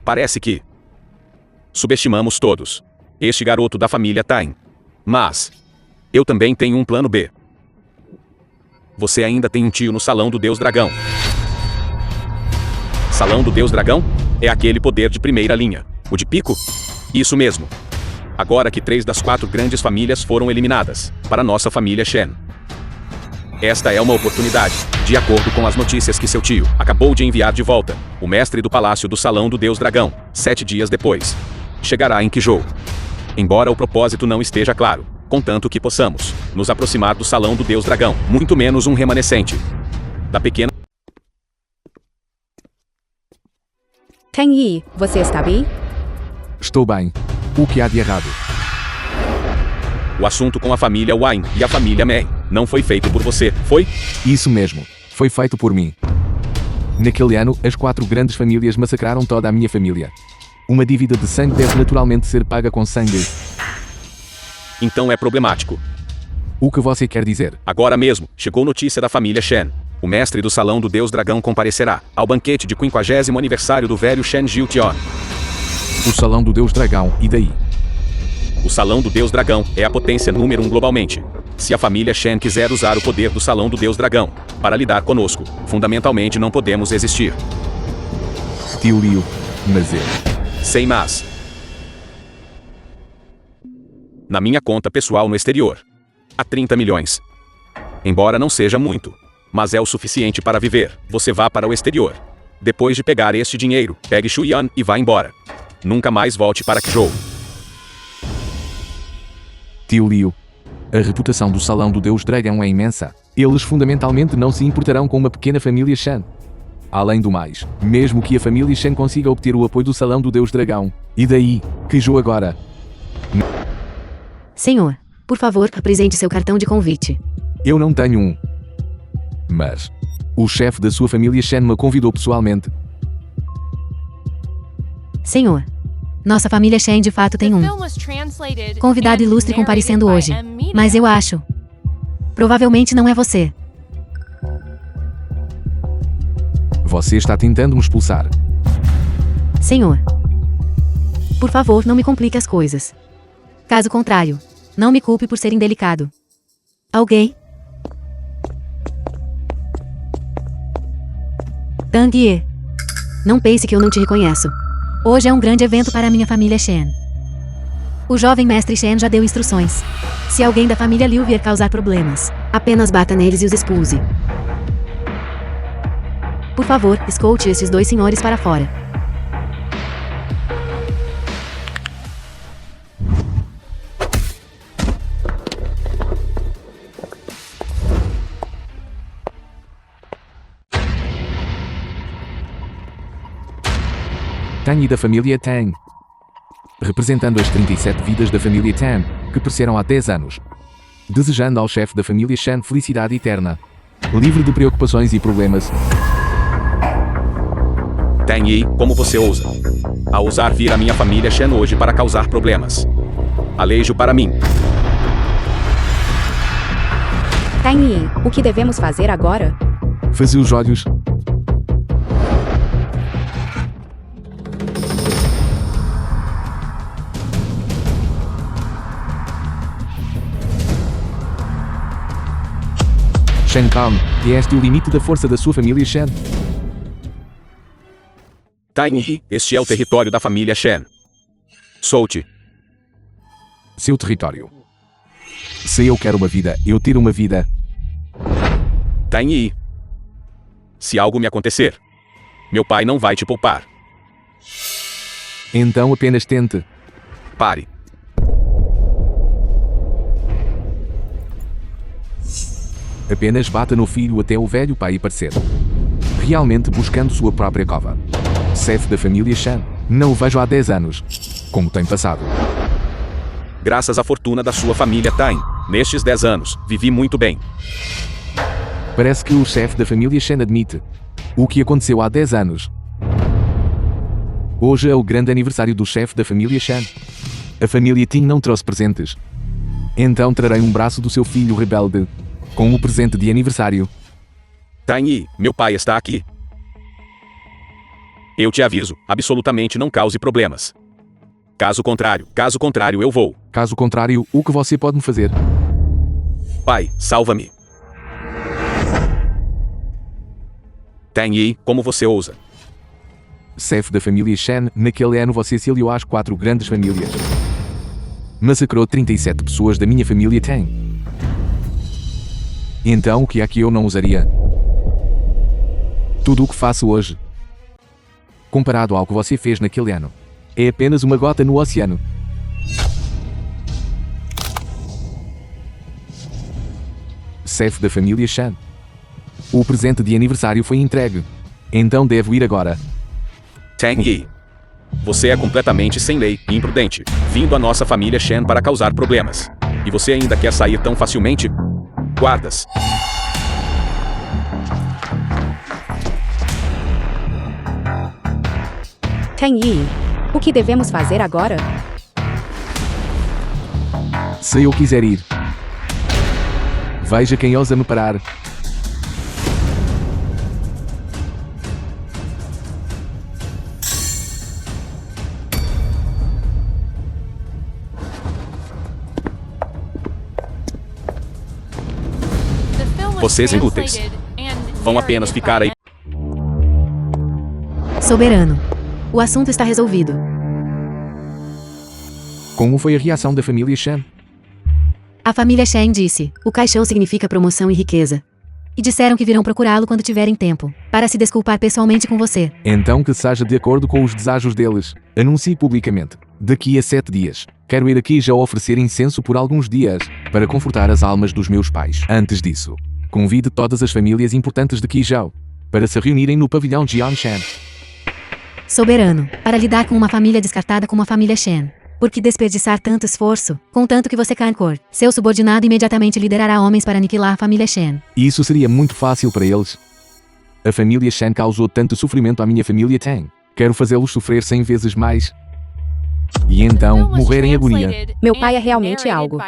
Parece que subestimamos todos este garoto da família Tain. Mas eu também tenho um plano B. Você ainda tem um tio no Salão do Deus Dragão. Salão do Deus Dragão? É aquele poder de primeira linha. O de pico? Isso mesmo. Agora que 3 das 4 grandes famílias foram eliminadas, para nossa família Shen. Esta é uma oportunidade, de acordo com as notícias que seu tio acabou de enviar de volta. O mestre do Palácio do Salão do Deus Dragão, 7 dias depois, chegará em Qizhou. Embora o propósito não esteja claro, contanto que possamos nos aproximar do Salão do Deus Dragão, muito menos um remanescente da pequena... Tang Yi, você está bem? Estou bem. O que há de errado? O assunto com a família Wine e a família Mei não foi feito por você, foi? Isso mesmo. Foi feito por mim. Naquele ano, as 4 grandes famílias massacraram toda a minha família. Uma dívida de sangue deve naturalmente ser paga com sangue. Então é problemático. O que você quer dizer? Agora mesmo, chegou notícia da família Shen. O mestre do Salão do Deus Dragão comparecerá ao banquete de 50º aniversário do velho Shen Jiution. O Salão do Deus Dragão, e daí? O Salão do Deus Dragão é a potência número 1 globalmente. Se a família Shen quiser usar o poder do Salão do Deus Dragão para lidar conosco, fundamentalmente não podemos existir. Tio Liu, mas ele... Sem mas. Na minha conta pessoal no exterior, há 30 milhões. Embora não seja muito, mas é o suficiente para viver. Você vá para o exterior. Depois de pegar este dinheiro, pegue Shuyan e vá embora. Nunca mais volte para Qizhou. Tio Liu, a reputação do Salão do Deus Dragão é imensa. Eles fundamentalmente não se importarão com uma pequena família Shen. Além do mais, mesmo que a família Shen consiga obter o apoio do Salão do Deus Dragão, e daí, Qizhou agora? Senhor, por favor, apresente seu cartão de convite. Eu não tenho um. Mas o chefe da sua família Shen me convidou pessoalmente. Senhor, nossa família Shen de fato tem um convidado ilustre comparecendo hoje. Mas eu acho. Provavelmente não é você. Você está tentando me expulsar. Senhor, por favor, não me complique as coisas. Caso contrário, não me culpe por ser indelicado. Alguém? Tang Yi. Não pense que eu não te reconheço. Hoje é um grande evento para a minha família Shen. O jovem mestre Shen já deu instruções. Se alguém da família Liu vier causar problemas, apenas bata neles e os expulse. Por favor, escolte estes 2 senhores para fora. Tang Yi da família Tang. Representando as 37 vidas da família Tang, que pereceram há 10 anos. Desejando ao chefe da família Shen felicidade eterna. Livre de preocupações e problemas. Tang Yi, como você ousa? A ousar vir a minha família Shen hoje para causar problemas. Alejo para mim. Tang Yi, o que devemos fazer agora? Fazer os olhos. Shen Kang, é este o limite da força da sua família Shen? Tang Yi, este é o território da família Shen. Solte. Seu território. Se eu quero uma vida, eu ter uma vida. Tang Yi. Se algo me acontecer, meu pai não vai te poupar. Então apenas tente. Pare. Apenas bata no filho até o velho pai aparecer. Realmente buscando sua própria cova. Chefe da família Shen. Não o vejo há 10 anos. Como tem passado? graças à fortuna da sua família Tain. Nestes 10 anos, vivi muito bem. Parece que o chefe da família Shen admite o que aconteceu há 10 anos. Hoje é o grande aniversário do chefe da família Shen. A família Ting não trouxe presentes. Então trarei um braço do seu filho rebelde com o presente de aniversário. Tain Yi, meu pai está aqui. Eu te aviso, absolutamente não cause problemas. Caso contrário eu vou. Caso contrário, o que você pode me fazer? Pai, salva-me. Tain Yi, como você ousa? Chefe da família Shen, naquele ano você se aliou às 4 grandes famílias. Massacrou 37 pessoas da minha família Tang. Então o que é que eu não usaria? Tudo o que faço hoje, comparado ao que você fez naquele ano, é apenas uma gota no oceano. Chefe da família Shen. O presente de aniversário foi entregue. Então devo ir agora. Tain Yi, você é completamente sem lei e imprudente, vindo à nossa família Shen para causar problemas. E você ainda quer sair tão facilmente? Guardas. Tain Yi, o que devemos fazer agora? Se eu quiser ir, veja quem ousa me parar. The film was Vocês inúteis. translated and Vão apenas narrated ficar by aí. Soberano. O assunto está resolvido. Como foi a reação da família Shen? A família Shen disse: o caixão significa promoção e riqueza. E disseram que virão procurá-lo quando tiverem tempo, para se desculpar pessoalmente com você. Então que seja de acordo com os desejos deles. Anuncie publicamente. Daqui a 7 dias. Quero ir aqui já oferecer incenso por alguns dias, para confortar as almas dos meus pais. Antes disso, convide todas as famílias importantes de Qizhou para se reunirem no pavilhão Jianshan. Soberano, para lidar com uma família descartada como a família Shen. Por que desperdiçar tanto esforço, contanto que você Kankor, seu subordinado imediatamente liderará homens para aniquilar a família Shen. Isso seria muito fácil para eles. A família Shen causou tanto sofrimento à minha família Tang. Quero fazê-los sofrer 100 vezes mais. E então, morrer em agonia. Meu pai é realmente algo.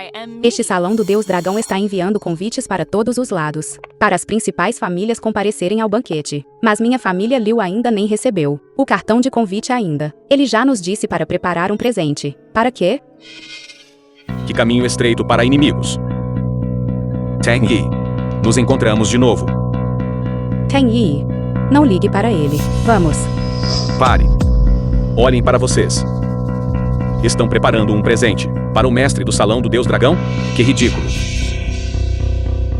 Este salão do Deus Dragão está enviando convites para todos os lados, para as principais famílias comparecerem ao banquete. Mas minha família Liu ainda nem recebeu o cartão de convite ainda. Ele já nos disse para preparar um presente. Para quê? Que caminho estreito para inimigos. Tain Yi, nos encontramos de novo. Tain Yi, não ligue para ele. Vamos. Pare. Olhem para vocês. Estão preparando um presente para o mestre do Salão do Deus Dragão? Que ridículo.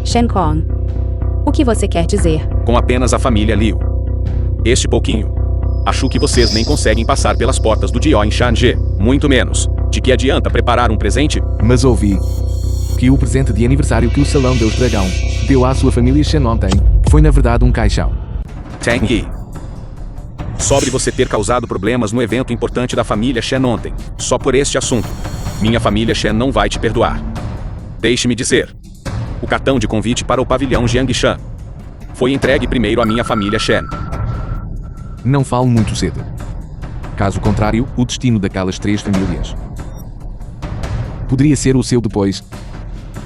Shen Kong. O que você quer dizer? Com apenas a família Liu. Este pouquinho. Acho que vocês nem conseguem passar pelas portas do Jianshan. Muito menos. De que adianta preparar um presente? Mas ouvi que o presente de aniversário que o Salão Deus Dragão deu à sua família Shen ontem foi na verdade um caixão. Tain Yi. Sobre você ter causado problemas no evento importante da família Shen ontem. Só por este assunto. Minha família Shen não vai te perdoar. Deixe-me dizer. O cartão de convite para o pavilhão Jiangshan foi entregue primeiro à minha família Shen. Não falo muito cedo. Caso contrário, o destino daquelas 3 famílias poderia ser o seu depois.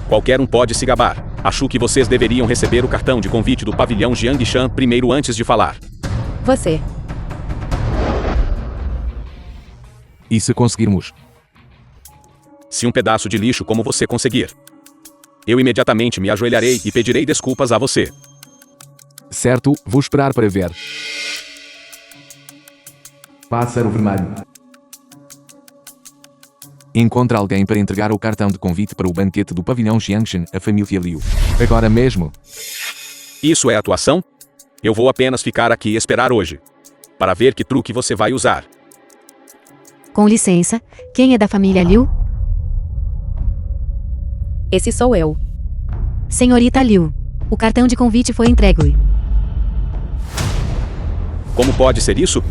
Qualquer um pode se gabar. Acho que vocês deveriam receber o cartão de convite do pavilhão Jiangshan primeiro antes de falar. Você. E se conseguirmos? Se um pedaço de lixo como você conseguir, eu imediatamente me ajoelharei e pedirei desculpas a você. Certo, vou esperar para ver. Pássaro vermelho. Encontra alguém para entregar o cartão de convite para o banquete do pavilhão Jiangshan, a família Liu. Agora mesmo. Isso é atuação? Eu vou apenas ficar aqui e esperar hoje, para ver que truque você vai usar. Com licença, quem é da família Liu? Esse sou eu. Senhorita Liu. O cartão de convite foi entregue. Como pode ser isso?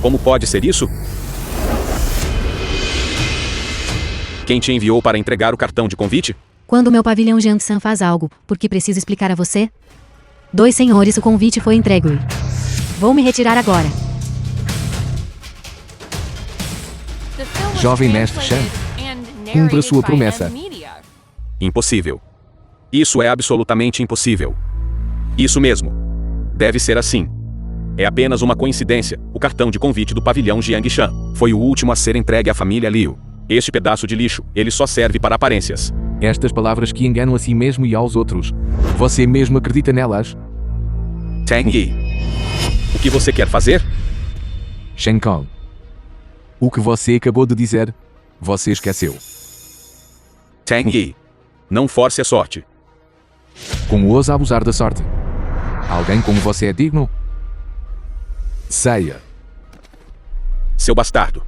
Como pode ser isso? Quem te enviou para entregar o cartão de convite? Quando meu pavilhão Jiangsan faz algo, por que preciso explicar a você? 2 senhores, o convite foi entregue. Vou me retirar agora. The film was Jovem mestre translated Shen, and cumpra narrated sua by promessa. Media. Impossível. Isso é absolutamente impossível. Isso mesmo. Deve ser assim. É apenas uma coincidência. O cartão de convite do pavilhão Jiangshan foi o último a ser entregue à família Liu. Este pedaço de lixo, ele só serve para aparências. Estas palavras que enganam a si mesmo e aos outros. Você mesmo acredita nelas? Tang Yi. O que você quer fazer? Shen Kong. O que você acabou de dizer, você esqueceu. Tang Yi. Não force a sorte. Como ousa abusar da sorte? Alguém como você é digno? Saia. Seu bastardo.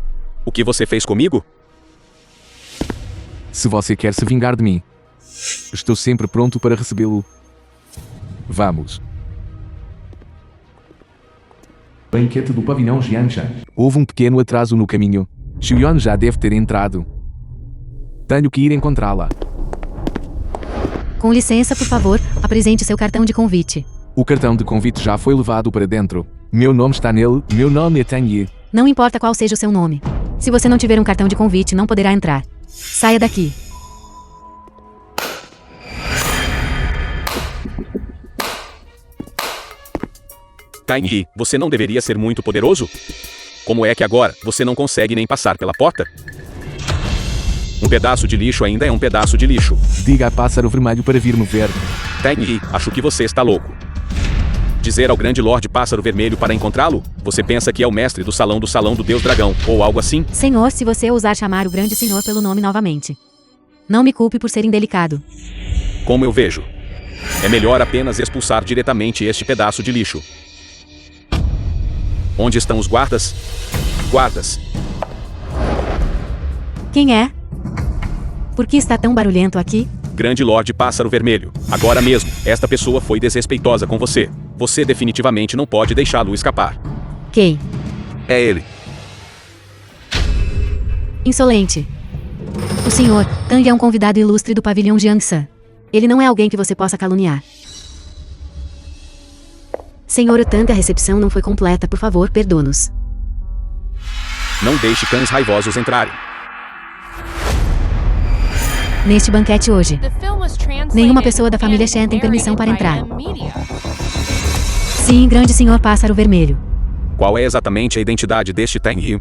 O que você fez comigo? Se você quer se vingar de mim, estou sempre pronto para recebê-lo. Vamos. Banquete do pavilhão Jiangshan. Houve um pequeno atraso no caminho. Xiuyan já deve ter entrado. Tenho que ir encontrá-la. Com licença, por favor, apresente seu cartão de convite. O cartão de convite já foi levado para dentro. Meu nome está nele. Meu nome é Tang Yi. Não importa qual seja o seu nome. Se você não tiver um cartão de convite, não poderá entrar. Saia daqui. Tang Yi, você não deveria ser muito poderoso? Como é que agora você não consegue nem passar pela porta? Um pedaço de lixo ainda é um pedaço de lixo. Diga a pássaro vermelho para vir me ver. Tang Yi, acho que você está louco. Dizer ao grande Lorde Pássaro Vermelho para encontrá-lo? Você pensa que é o mestre do salão do Deus Dragão, ou algo assim? Senhor, se você ousar chamar o grande senhor pelo nome novamente. Não me culpe por ser indelicado. Como eu vejo. É melhor apenas expulsar diretamente este pedaço de lixo. Onde estão os guardas? Guardas. Quem é? Por que está tão barulhento aqui? Grande Lorde Pássaro Vermelho. Agora mesmo, esta pessoa foi desrespeitosa com você. Você definitivamente não pode deixá-lo escapar. Quem? É ele. Insolente. O senhor, Tang é um convidado ilustre do pavilhão Jiangsan. Ele não é alguém que você possa caluniar. Senhor Tang, a recepção não foi completa, por favor, perdoe-nos. Não deixe cães raivosos entrarem. Neste banquete hoje, The film was translated nenhuma pessoa da família and Shen tem permissão para narrated entrar. by Media. Sim, grande senhor Pássaro Vermelho. Qual é exatamente a identidade deste Tang Yi?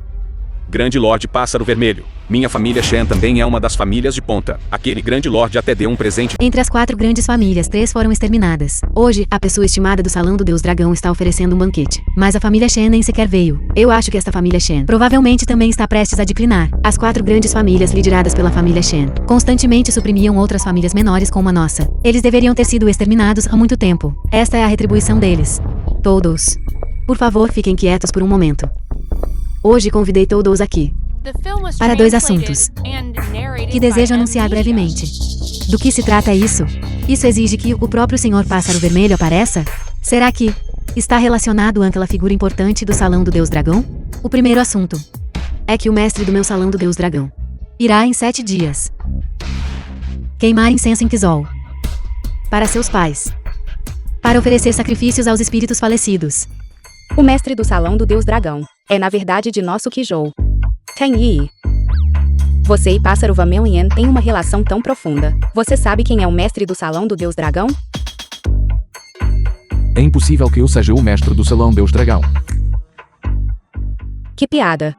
Grande Lorde Pássaro Vermelho. Minha família Shen também é uma das famílias de ponta. Aquele grande Lorde até deu um presente. Entre as 4 grandes famílias, 3 foram exterminadas. Hoje, a pessoa estimada do Salão do Deus Dragão está oferecendo um banquete. Mas a família Shen nem sequer veio. Eu acho que esta família Shen provavelmente também está prestes a declinar. As 4 grandes famílias lideradas pela família Shen constantemente suprimiam outras famílias menores como a nossa. Eles deveriam ter sido exterminados há muito tempo. Esta é a retribuição deles. Todos. Por favor, fiquem quietos por um momento. Hoje convidei todos aqui The film was para 2 translated assuntos and narrated que by desejo anunciar Media. brevemente. Do que se trata isso? Isso exige que o próprio Senhor Pássaro Vermelho apareça? Será que está relacionado com aquela figura importante do Salão do Deus Dragão? O primeiro assunto é que o mestre do meu Salão do Deus Dragão irá em 7 dias queimar incenso em Kizol para seus pais, para oferecer sacrifícios aos espíritos falecidos. O mestre do Salão do Deus Dragão é na verdade de nosso Kijou. Tang Yi. Você e Pássaro Vermelho têm uma relação tão profunda. Você sabe quem é o mestre do Salão do Deus Dragão? É impossível que eu seja o mestre do Salão Deus Dragão. Que piada.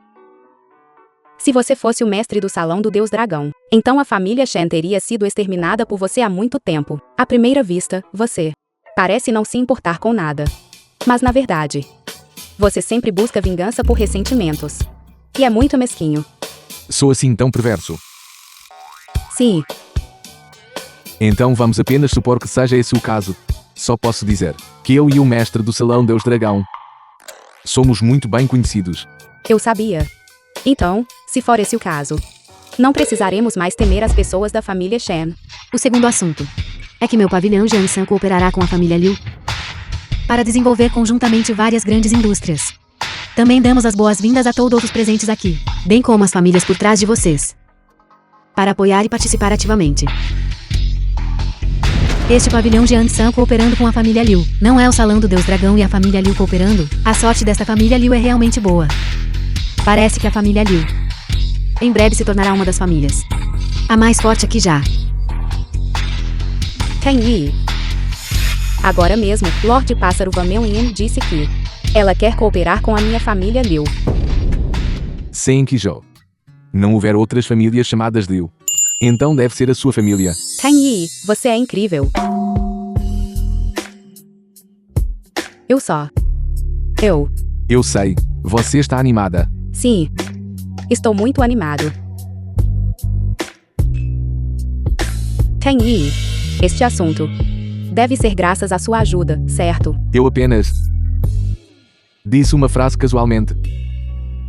Se você fosse o mestre do Salão do Deus Dragão, então a família Shen teria sido exterminada por você há muito tempo. À primeira vista, você parece não se importar com nada. Mas na verdade, você sempre busca vingança por ressentimentos. E é muito mesquinho. Sou assim tão perverso. Sim, Então vamos apenas supor que seja esse o caso. Só posso dizer que eu e o mestre do Salão Deus Dragão somos muito bem conhecidos. eu sabia. Então, se for esse o caso, não precisaremos mais temer as pessoas da família Shen. O segundo assunto é que meu pavilhão Jiangsan cooperará com a família Liu para desenvolver conjuntamente várias grandes indústrias. Também damos as boas-vindas a todos os presentes aqui, bem como as famílias por trás de vocês. para apoiar e participar ativamente. Este pavilhão de Ansan cooperando com a família Liu. Não é o salão do Deus Dragão e a família Liu cooperando? A sorte desta família Liu é realmente boa. Parece que a família Liu em breve se tornará uma das famílias a mais forte aqui já. Tang Yi. Agora mesmo, Lorde Pássaro Vamelin disse que ela quer cooperar com a minha família Liu. Sem Kijou. Não houver outras famílias chamadas Liu. Então deve ser a sua família. Tang Yi, você é incrível. Eu sei. Você está animada. Sim. Estou muito animado. Tang Yi. Este assunto deve ser graças à sua ajuda, certo? Eu apenas disse uma frase casualmente.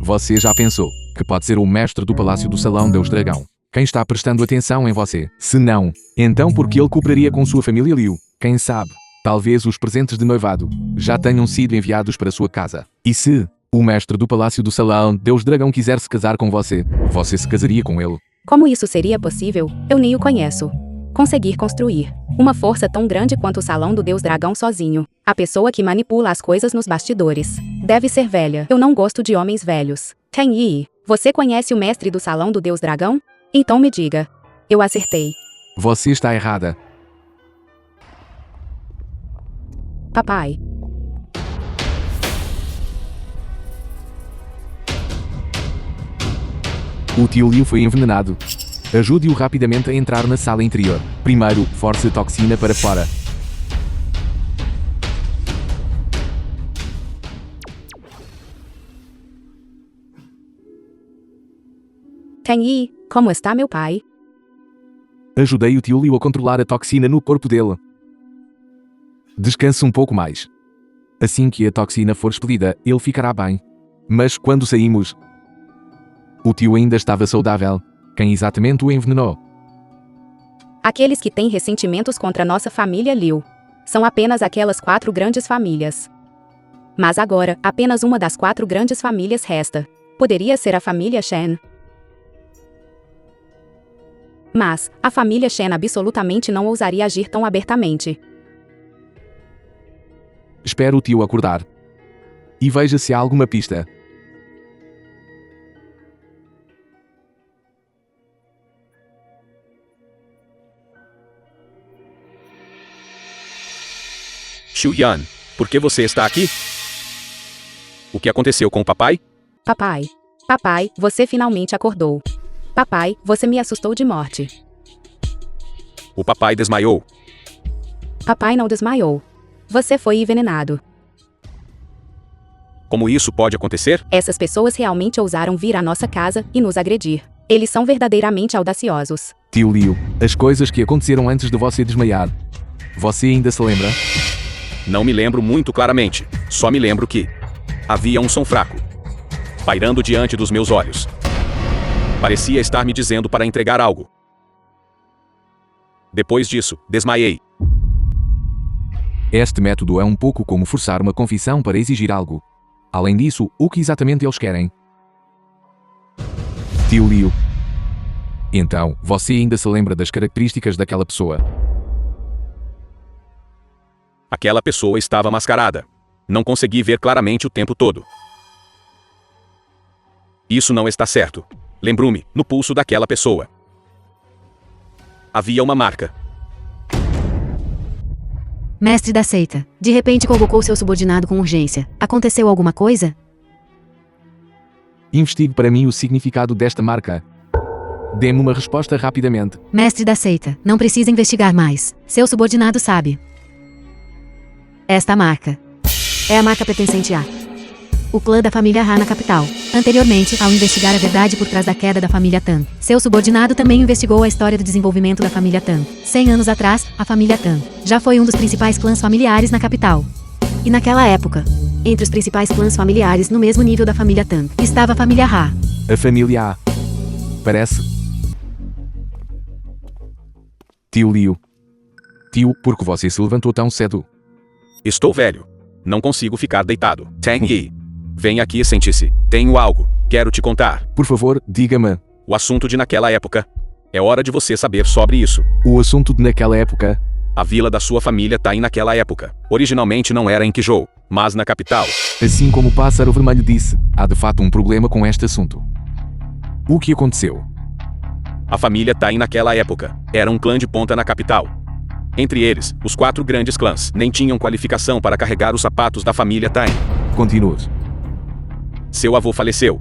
Você já pensou que pode ser o mestre do Palácio do Salão Deus Dragão? Quem está prestando atenção em você? Se não, então por que ele cooperaria com sua família Liu? Quem sabe? Talvez os presentes de noivado já tenham sido enviados para sua casa. E se o mestre do Palácio do Salão Deus Dragão quiser se casar com você, você se casaria com ele? Como isso seria possível? Eu nem o conheço. Conseguir construir uma força tão grande quanto o Salão do Deus Dragão sozinho. A pessoa que manipula as coisas nos bastidores deve ser velha. Eu não gosto de homens velhos. Tang Yi, você conhece o mestre do Salão do Deus Dragão? Então me diga. Eu acertei. Você está errada. Papai. O tio Liu foi envenenado. Ajude-o rapidamente a entrar na sala interior. Primeiro, force a toxina para fora. Tang Yi, como está meu pai? Ajudei o tio Liu a controlar a toxina no corpo dele. Descanse um pouco mais. Assim que a toxina for expelida, ele ficará bem. Mas quando saímos, o tio ainda estava saudável. Quem exatamente o envenenou? Aqueles que têm ressentimentos contra nossa família Liu. São apenas aquelas 4 grandes famílias. Mas agora, apenas uma das 4 grandes famílias resta. Poderia ser a família Shen. Mas, a família Shen absolutamente não ousaria agir tão abertamente. Espero o tio acordar. E veja se há alguma pista. Xu Yan, por que você está aqui? O que aconteceu com o papai? Papai, você finalmente acordou. Papai, você me assustou de morte. O papai desmaiou. Papai não desmaiou. Você foi envenenado. Como isso pode acontecer? Essas pessoas realmente ousaram vir à nossa casa e nos agredir. Eles são verdadeiramente audaciosos. Tio Liu, as coisas que aconteceram antes de você desmaiar. Você ainda se lembra? Não me lembro muito claramente. Só me lembro que havia um som fraco pairando diante dos meus olhos. Parecia estar me dizendo para entregar algo. Depois disso, desmaiei. Este método é um pouco como forçar uma confissão para exigir algo. Além disso, o que exatamente eles querem? Tio Liu. Então, você ainda se lembra das características daquela pessoa? Aquela pessoa estava mascarada. Não consegui ver claramente o tempo todo. Isso não está certo. Lembro-me, no pulso daquela pessoa havia uma marca. Mestre da seita, de repente convocou seu subordinado com urgência. Aconteceu alguma coisa? Investigue para mim o significado desta marca. Dê-me uma resposta rapidamente. Mestre da seita, não precisa investigar mais. Seu subordinado sabe. Esta marca é a marca pertencente a o clã da família Ha na capital. Anteriormente, ao investigar a verdade por trás da queda da família Tang, seu subordinado também investigou a história do desenvolvimento da família Tang. 100 anos atrás, a família Tang já foi um dos principais clãs familiares na capital. E naquela época, entre os principais clãs familiares no mesmo nível da família Tang, estava a família Ha. A família A. Parece. Tio Liu. Tio, por que você se levantou tão cedo? Estou velho. Não consigo ficar deitado. Tang Yi. Vem aqui e sente-se. Tenho algo. Quero te contar. Por favor, diga-me. O assunto de naquela época. É hora de você saber sobre isso. O assunto de naquela época. A vila da sua família tá em naquela época. Originalmente não era em Kijou, mas na capital. Assim como o Pássaro Vermelho disse, há de fato um problema com este assunto. O que aconteceu? A família Tain naquela época era um clã de ponta na capital. Entre eles, os 4 grandes clãs nem tinham qualificação para carregar os sapatos da família Tain. Continue. Seu avô faleceu.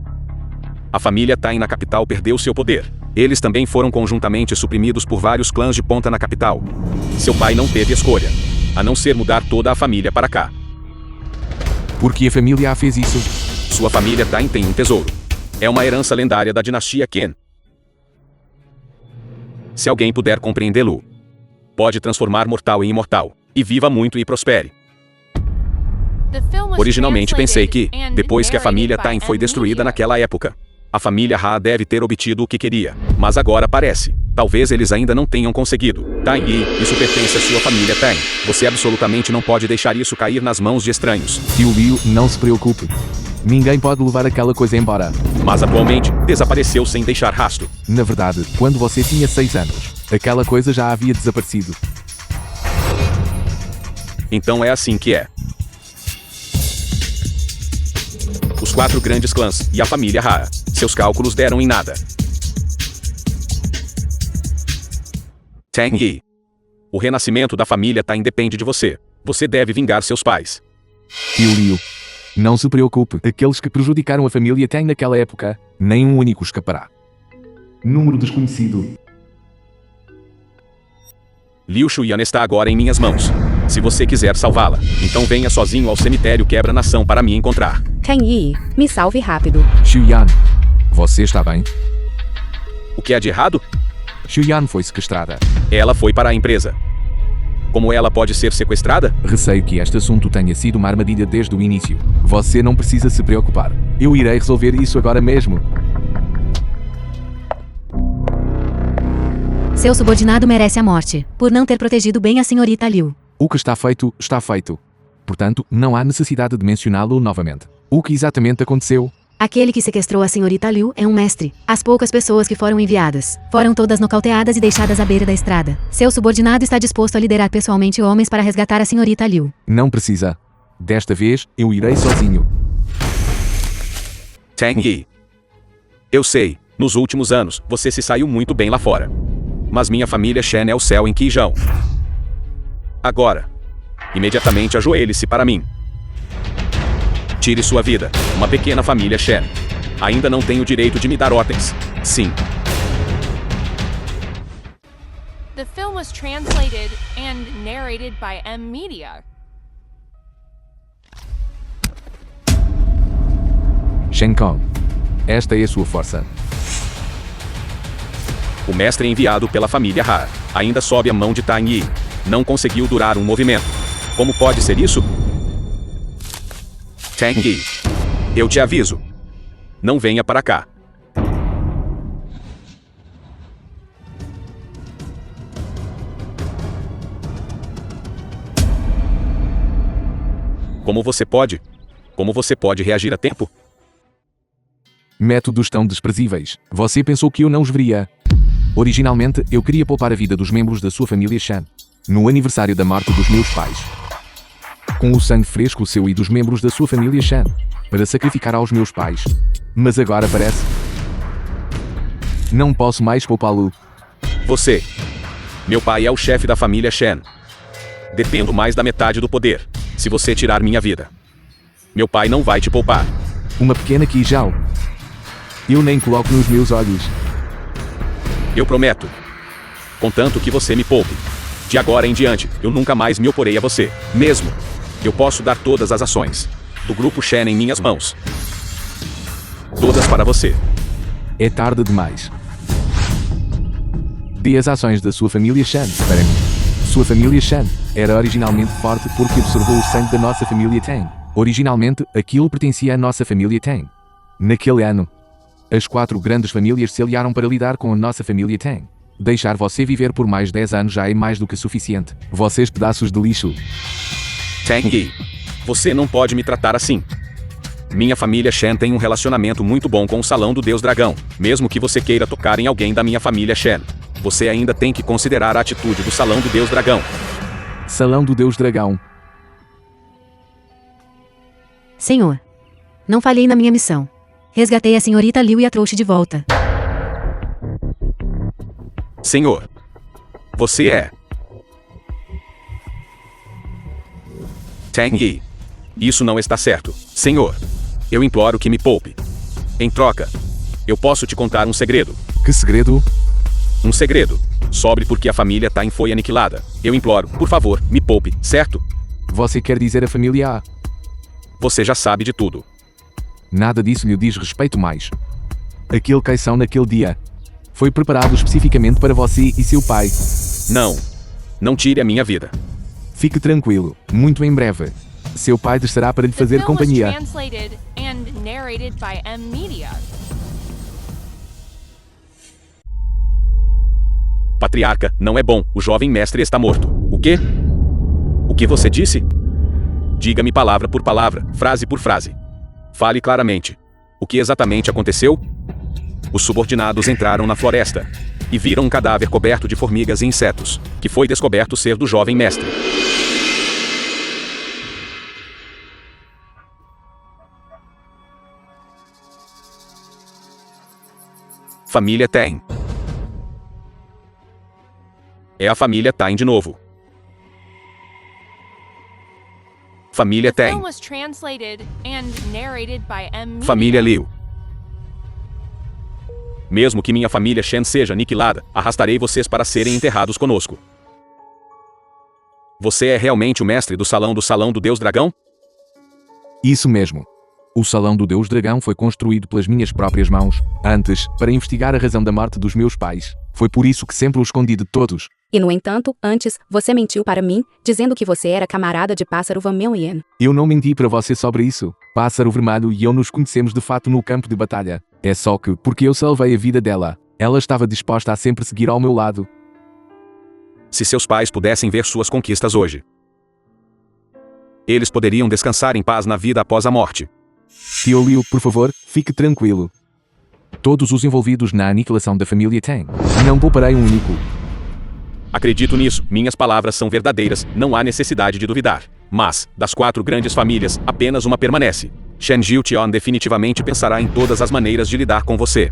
A família Tain na capital perdeu seu poder. Eles também foram conjuntamente suprimidos por vários clãs de ponta na capital. Seu pai não teve escolha, a não ser mudar toda a família para cá. Por que a família A fez isso? Sua família Tain tem um tesouro. É uma herança lendária da dinastia Qin. Se alguém puder compreendê-lo, pode transformar mortal em imortal, e viva muito e prospere. Originalmente pensei que, depois que a família Tain foi destruída naquela época, a família Ha deve ter obtido o que queria, mas agora parece. Talvez eles ainda não tenham conseguido. Tain Yi, isso pertence à sua família Tain. Você absolutamente não pode deixar isso cair nas mãos de estranhos. Tio Liu, não se preocupe. Ninguém pode levar aquela coisa embora. Mas atualmente, desapareceu sem deixar rastro. Na verdade, quando você tinha 6 anos, aquela coisa já havia desaparecido. Então é assim que é. Os 4 grandes clãs e a família Ha. Seus cálculos deram em nada. Tang Yi. O renascimento da família Tain depende de você. Você deve vingar seus pais. Tio Liu, não se preocupe. Aqueles que prejudicaram a família Tain naquela época, nem um único escapará. Número desconhecido. Liu Shuyan está agora em minhas mãos. Se você quiser salvá-la, então venha sozinho ao cemitério Quebra-Nação para me encontrar. Tang Yi, me salve rápido. Xiuyan, você está bem? O que há de errado? Xiuyan foi sequestrada. Ela foi para a empresa. Como ela pode ser sequestrada? Receio que este assunto tenha sido uma armadilha desde o início. Você não precisa se preocupar. Eu irei resolver isso agora mesmo. Seu subordinado merece a morte, por não ter protegido bem a senhorita Liu. O que está feito, está feito. Portanto, não há necessidade de mencioná-lo novamente. O que exatamente aconteceu? Aquele que sequestrou a senhorita Liu é um mestre. As poucas pessoas que foram enviadas, foram todas nocauteadas e deixadas à beira da estrada. Seu subordinado está disposto a liderar pessoalmente homens para resgatar a senhorita Liu. Não precisa. Desta vez, eu irei sozinho. Tang Yi. Eu sei, nos últimos anos, você se saiu muito bem lá fora. Mas minha família Shen é o céu em Kijão. Agora, imediatamente ajoelhe-se para mim. Tire sua vida, uma pequena família Shen. Ainda não tem o direito de me dar ordens. Sim. The film was translated and narrated by M Media. Shen Kong. Esta é a sua força. O mestre enviado pela família Ha ainda sob a mão de Tang Yi. Não conseguiu durar um movimento. Como pode ser isso? Tang Yi, eu te aviso. Não venha para cá. Como você pode? Como você pode reagir a tempo? Métodos tão desprezíveis. Você pensou que eu não os veria. Originalmente, eu queria poupar a vida dos membros da sua família Shen. No aniversário da morte dos meus pais. Com o sangue fresco seu e dos membros da sua família Shen. Para sacrificar aos meus pais. Mas agora parece... Não posso mais poupá-lo. Você. Meu pai é o chefe da família Shen. Detendo mais da metade do poder. Se você tirar minha vida. Meu pai não vai te poupar. Uma pequena Kijao. Eu nem coloco nos meus olhos. Eu prometo. Contanto que você me poupe. De agora em diante, eu nunca mais me oporei a você. Mesmo. Eu posso dar todas as ações do grupo Shen em minhas mãos. Todas para você. É tarde demais. Dê as ações da sua família Shen para mim. Sua família Shen era originalmente forte porque absorveu o sangue da nossa família Tang. Originalmente, aquilo pertencia à nossa família Tang. Naquele ano, as 4 grandes famílias se aliaram para lidar com a nossa família Tang. Deixar você viver por mais 10 anos já é mais do que suficiente. Vocês pedaços de lixo. Tang Yi, você não pode me tratar assim. Minha família Shen tem um relacionamento muito bom com o Salão do Deus Dragão. Mesmo que você queira tocar em alguém da minha família Shen, você ainda tem que considerar a atitude do Salão do Deus Dragão. Salão do Deus Dragão. Senhor, não falhei na minha missão. Resgatei a senhorita Liu e a trouxe de volta. Senhor, você é Tang Yi. Isso não está certo. Senhor, eu imploro que me poupe. Em troca, eu posso te contar um segredo. Que segredo? Um segredo. Sobre porque a família Tain foi aniquilada. Eu imploro, por favor, me poupe, certo? Você quer dizer a família A? Você já sabe de tudo. Nada disso lhe diz respeito mais. Aquele caição naquele dia foi preparado especificamente para você e seu pai. Não. Não tire a minha vida. Fique tranquilo, muito em breve. Seu pai descerá para lhe The fazer film was companhia. translated and narrated by M Media. Patriarca, não é bom, o jovem mestre está morto. O quê? O que você disse? Diga-me palavra por palavra, frase por frase. Fale claramente. O que exatamente aconteceu? Os subordinados entraram na floresta e viram um cadáver coberto de formigas e insetos, que foi descoberto ser do jovem mestre. Família Tain. É a família Tain de novo. Família The Tain. film was translated and narrated by M Media. Família Liu. Mesmo que minha família Shen seja aniquilada, arrastarei vocês para serem enterrados conosco. Você é realmente o mestre do Salão do Deus Dragão? Isso mesmo. O Salão do Deus Dragão foi construído pelas minhas próprias mãos, antes, para investigar a razão da morte dos meus pais. Foi por isso que sempre o escondi de todos. E no entanto, antes, você mentiu para mim, dizendo que você era camarada de Pássaro Vermelho. Eu não menti para você sobre isso. Pássaro Vermelho e eu nos conhecemos de fato no campo de batalha. É só que, porque eu salvei a vida dela, ela estava disposta a sempre seguir ao meu lado. Se seus pais pudessem ver suas conquistas hoje, eles poderiam descansar em paz na vida após a morte. Tio Liu, por favor, fique tranquilo. Todos os envolvidos na aniquilação da família Tang. Não pouparei um único. Acredito nisso, minhas palavras são verdadeiras, não há necessidade de duvidar. Mas, das 4 grandes famílias, apenas uma permanece. Shen Jiutian definitivamente pensará em todas as maneiras de lidar com você.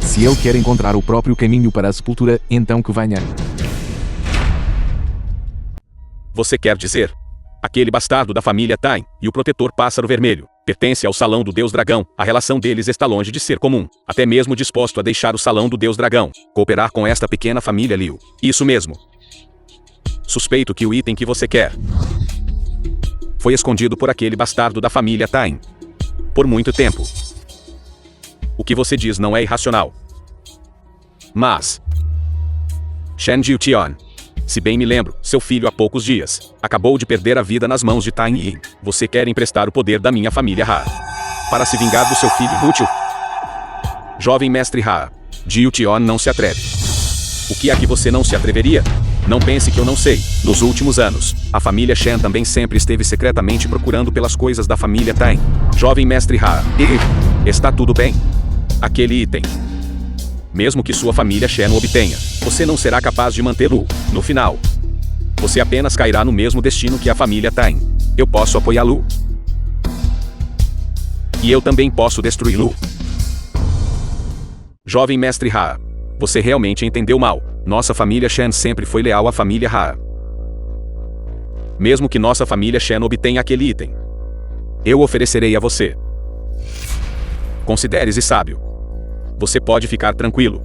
Se ele quer encontrar o próprio caminho para a sepultura, então que venha. Você quer dizer? Aquele bastardo da família Tain e o protetor Pássaro Vermelho pertence ao Salão do Deus Dragão. A relação deles está longe de ser comum. Até mesmo disposto a deixar o Salão do Deus Dragão, cooperar com esta pequena família Liu. Isso mesmo. Suspeito que o item que você quer foi escondido por aquele bastardo da família Tain por muito tempo. O que você diz não é irracional. Mas Shen Jiutian, se bem me lembro, seu filho há poucos dias acabou de perder a vida nas mãos de Tain Yi. Você quer emprestar o poder da minha família Ha para se vingar do seu filho inútil? Jovem mestre Ha, Jiutian não se atreve. O que é que você não se atreveria? Não pense que eu não sei. Nos últimos anos, a família Shen também sempre esteve secretamente procurando pelas coisas da família Tain. Jovem mestre Ha, está tudo bem? Aquele item, mesmo que sua família Shen o obtenha, você não será capaz de mantê-lo. No final, você apenas cairá no mesmo destino que a família Tain. Eu posso apoiá-lo. E eu também posso destruí-lo. Jovem mestre Ha, você realmente entendeu mal. Nossa família Shen sempre foi leal à família Ha. Mesmo que nossa família Shen obtenha aquele item, eu oferecerei a você. Considere-se sábio. Você pode ficar tranquilo,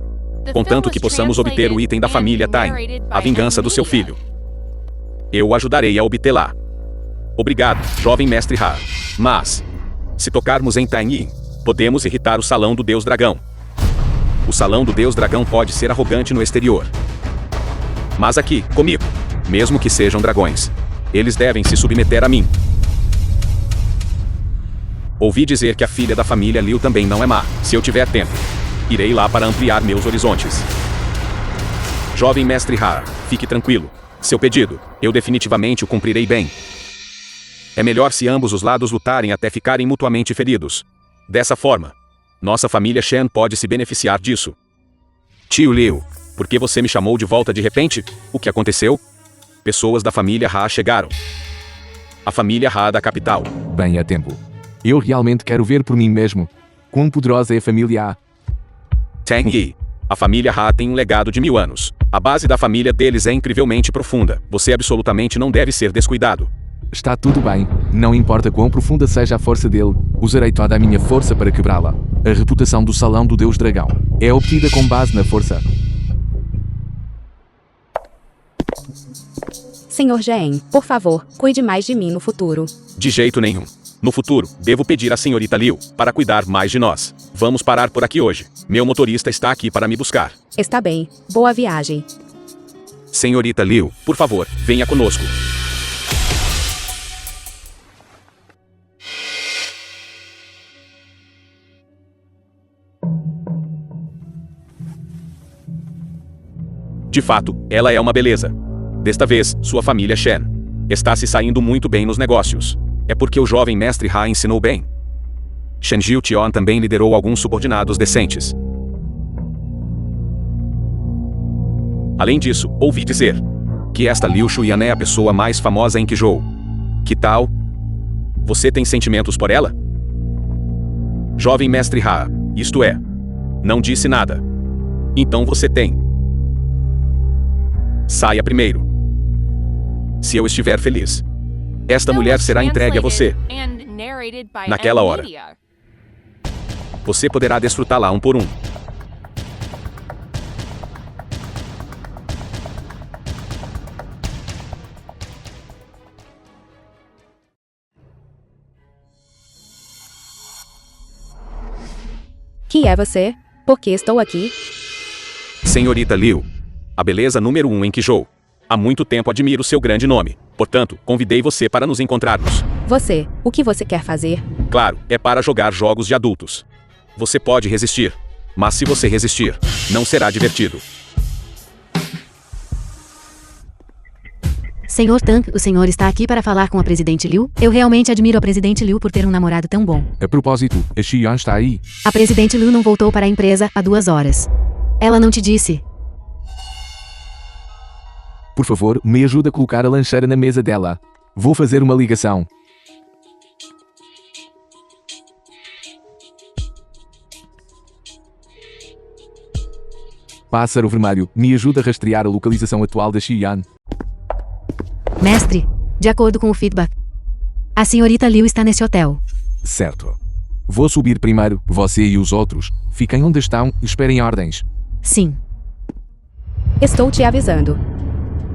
contanto que possamos obter o item da família Tain, a vingança do seu filho. Eu o ajudarei a obtê-la. Obrigado, jovem mestre Ha. Mas, se tocarmos em Tain Yi, podemos irritar o Salão do Deus Dragão. O Salão do Deus Dragão pode ser arrogante no exterior, mas aqui, comigo, mesmo que sejam dragões, eles devem se submeter a mim. Ouvi dizer que a filha da família Liu também não é má. Se eu tiver tempo, irei lá para ampliar meus horizontes. Jovem mestre Ha, fique tranquilo. Seu pedido, eu definitivamente o cumprirei bem. É melhor se ambos os lados lutarem até ficarem mutuamente feridos. Dessa forma, nossa família Shen pode se beneficiar disso. Tio Liu, por que você me chamou de volta de repente? O que aconteceu? Pessoas da família Ha chegaram. A família Ha da capital. Bem a tempo. Eu realmente quero ver por mim mesmo. Quão poderosa é a família A. Tang Yi. A família Ha tem um legado de 1000 anos. A base da família deles é incrivelmente profunda. Você absolutamente não deve ser descuidado. Está tudo bem. Não importa quão profunda seja a força dele, usarei toda a minha força para quebrá-la. A reputação do Salão do Deus Dragão é obtida com base na força. Senhor Jean, por favor, cuide mais de mim no futuro. De jeito nenhum. No futuro, devo pedir à senhorita Liu para cuidar mais de nós. Vamos parar por aqui hoje. Meu motorista está aqui para me buscar. Está bem. Boa viagem. Senhorita Liu, por favor, venha conosco. De fato, ela é uma beleza. Desta vez, sua família Shen está se saindo muito bem nos negócios. É porque o jovem mestre Ha ensinou bem. Shen Jiuqian também liderou alguns subordinados decentes. Além disso, ouvi dizer que esta Liu Shuyan é a pessoa mais famosa em Qizhou. Que tal? Você tem sentimentos por ela? Jovem mestre Ha, isto é, não disse nada. Então você tem. Saia primeiro. Se eu estiver feliz, esta mulher será entregue a você. Naquela hora. Você poderá desfrutá-la um por um. Que é você? Por que estou aqui? Senhorita Liu, a beleza número 1 em Qizhou. Há muito tempo admiro seu grande nome. Portanto, convidei você para nos encontrarmos. Você, o que você quer fazer? Claro, é para jogar jogos de adultos. Você pode resistir. Mas se você resistir, não será divertido. Senhor Tang, o senhor está aqui para falar com a presidente Liu? Eu realmente admiro a presidente Liu por ter um namorado tão bom. A propósito, a Xian está aí. A presidente Liu não voltou para a empresa há 2 horas. Ela não te disse. Por favor, me ajude a colocar a lancheira na mesa dela. Vou fazer uma ligação. Pássaro Vermelho, me ajuda a rastrear a localização atual da Xian. Mestre, de acordo com o feedback, a senhorita Liu está nesse hotel. Certo. Vou subir primeiro, você e os outros. Fiquem onde estão e esperem ordens. Sim. Estou te avisando.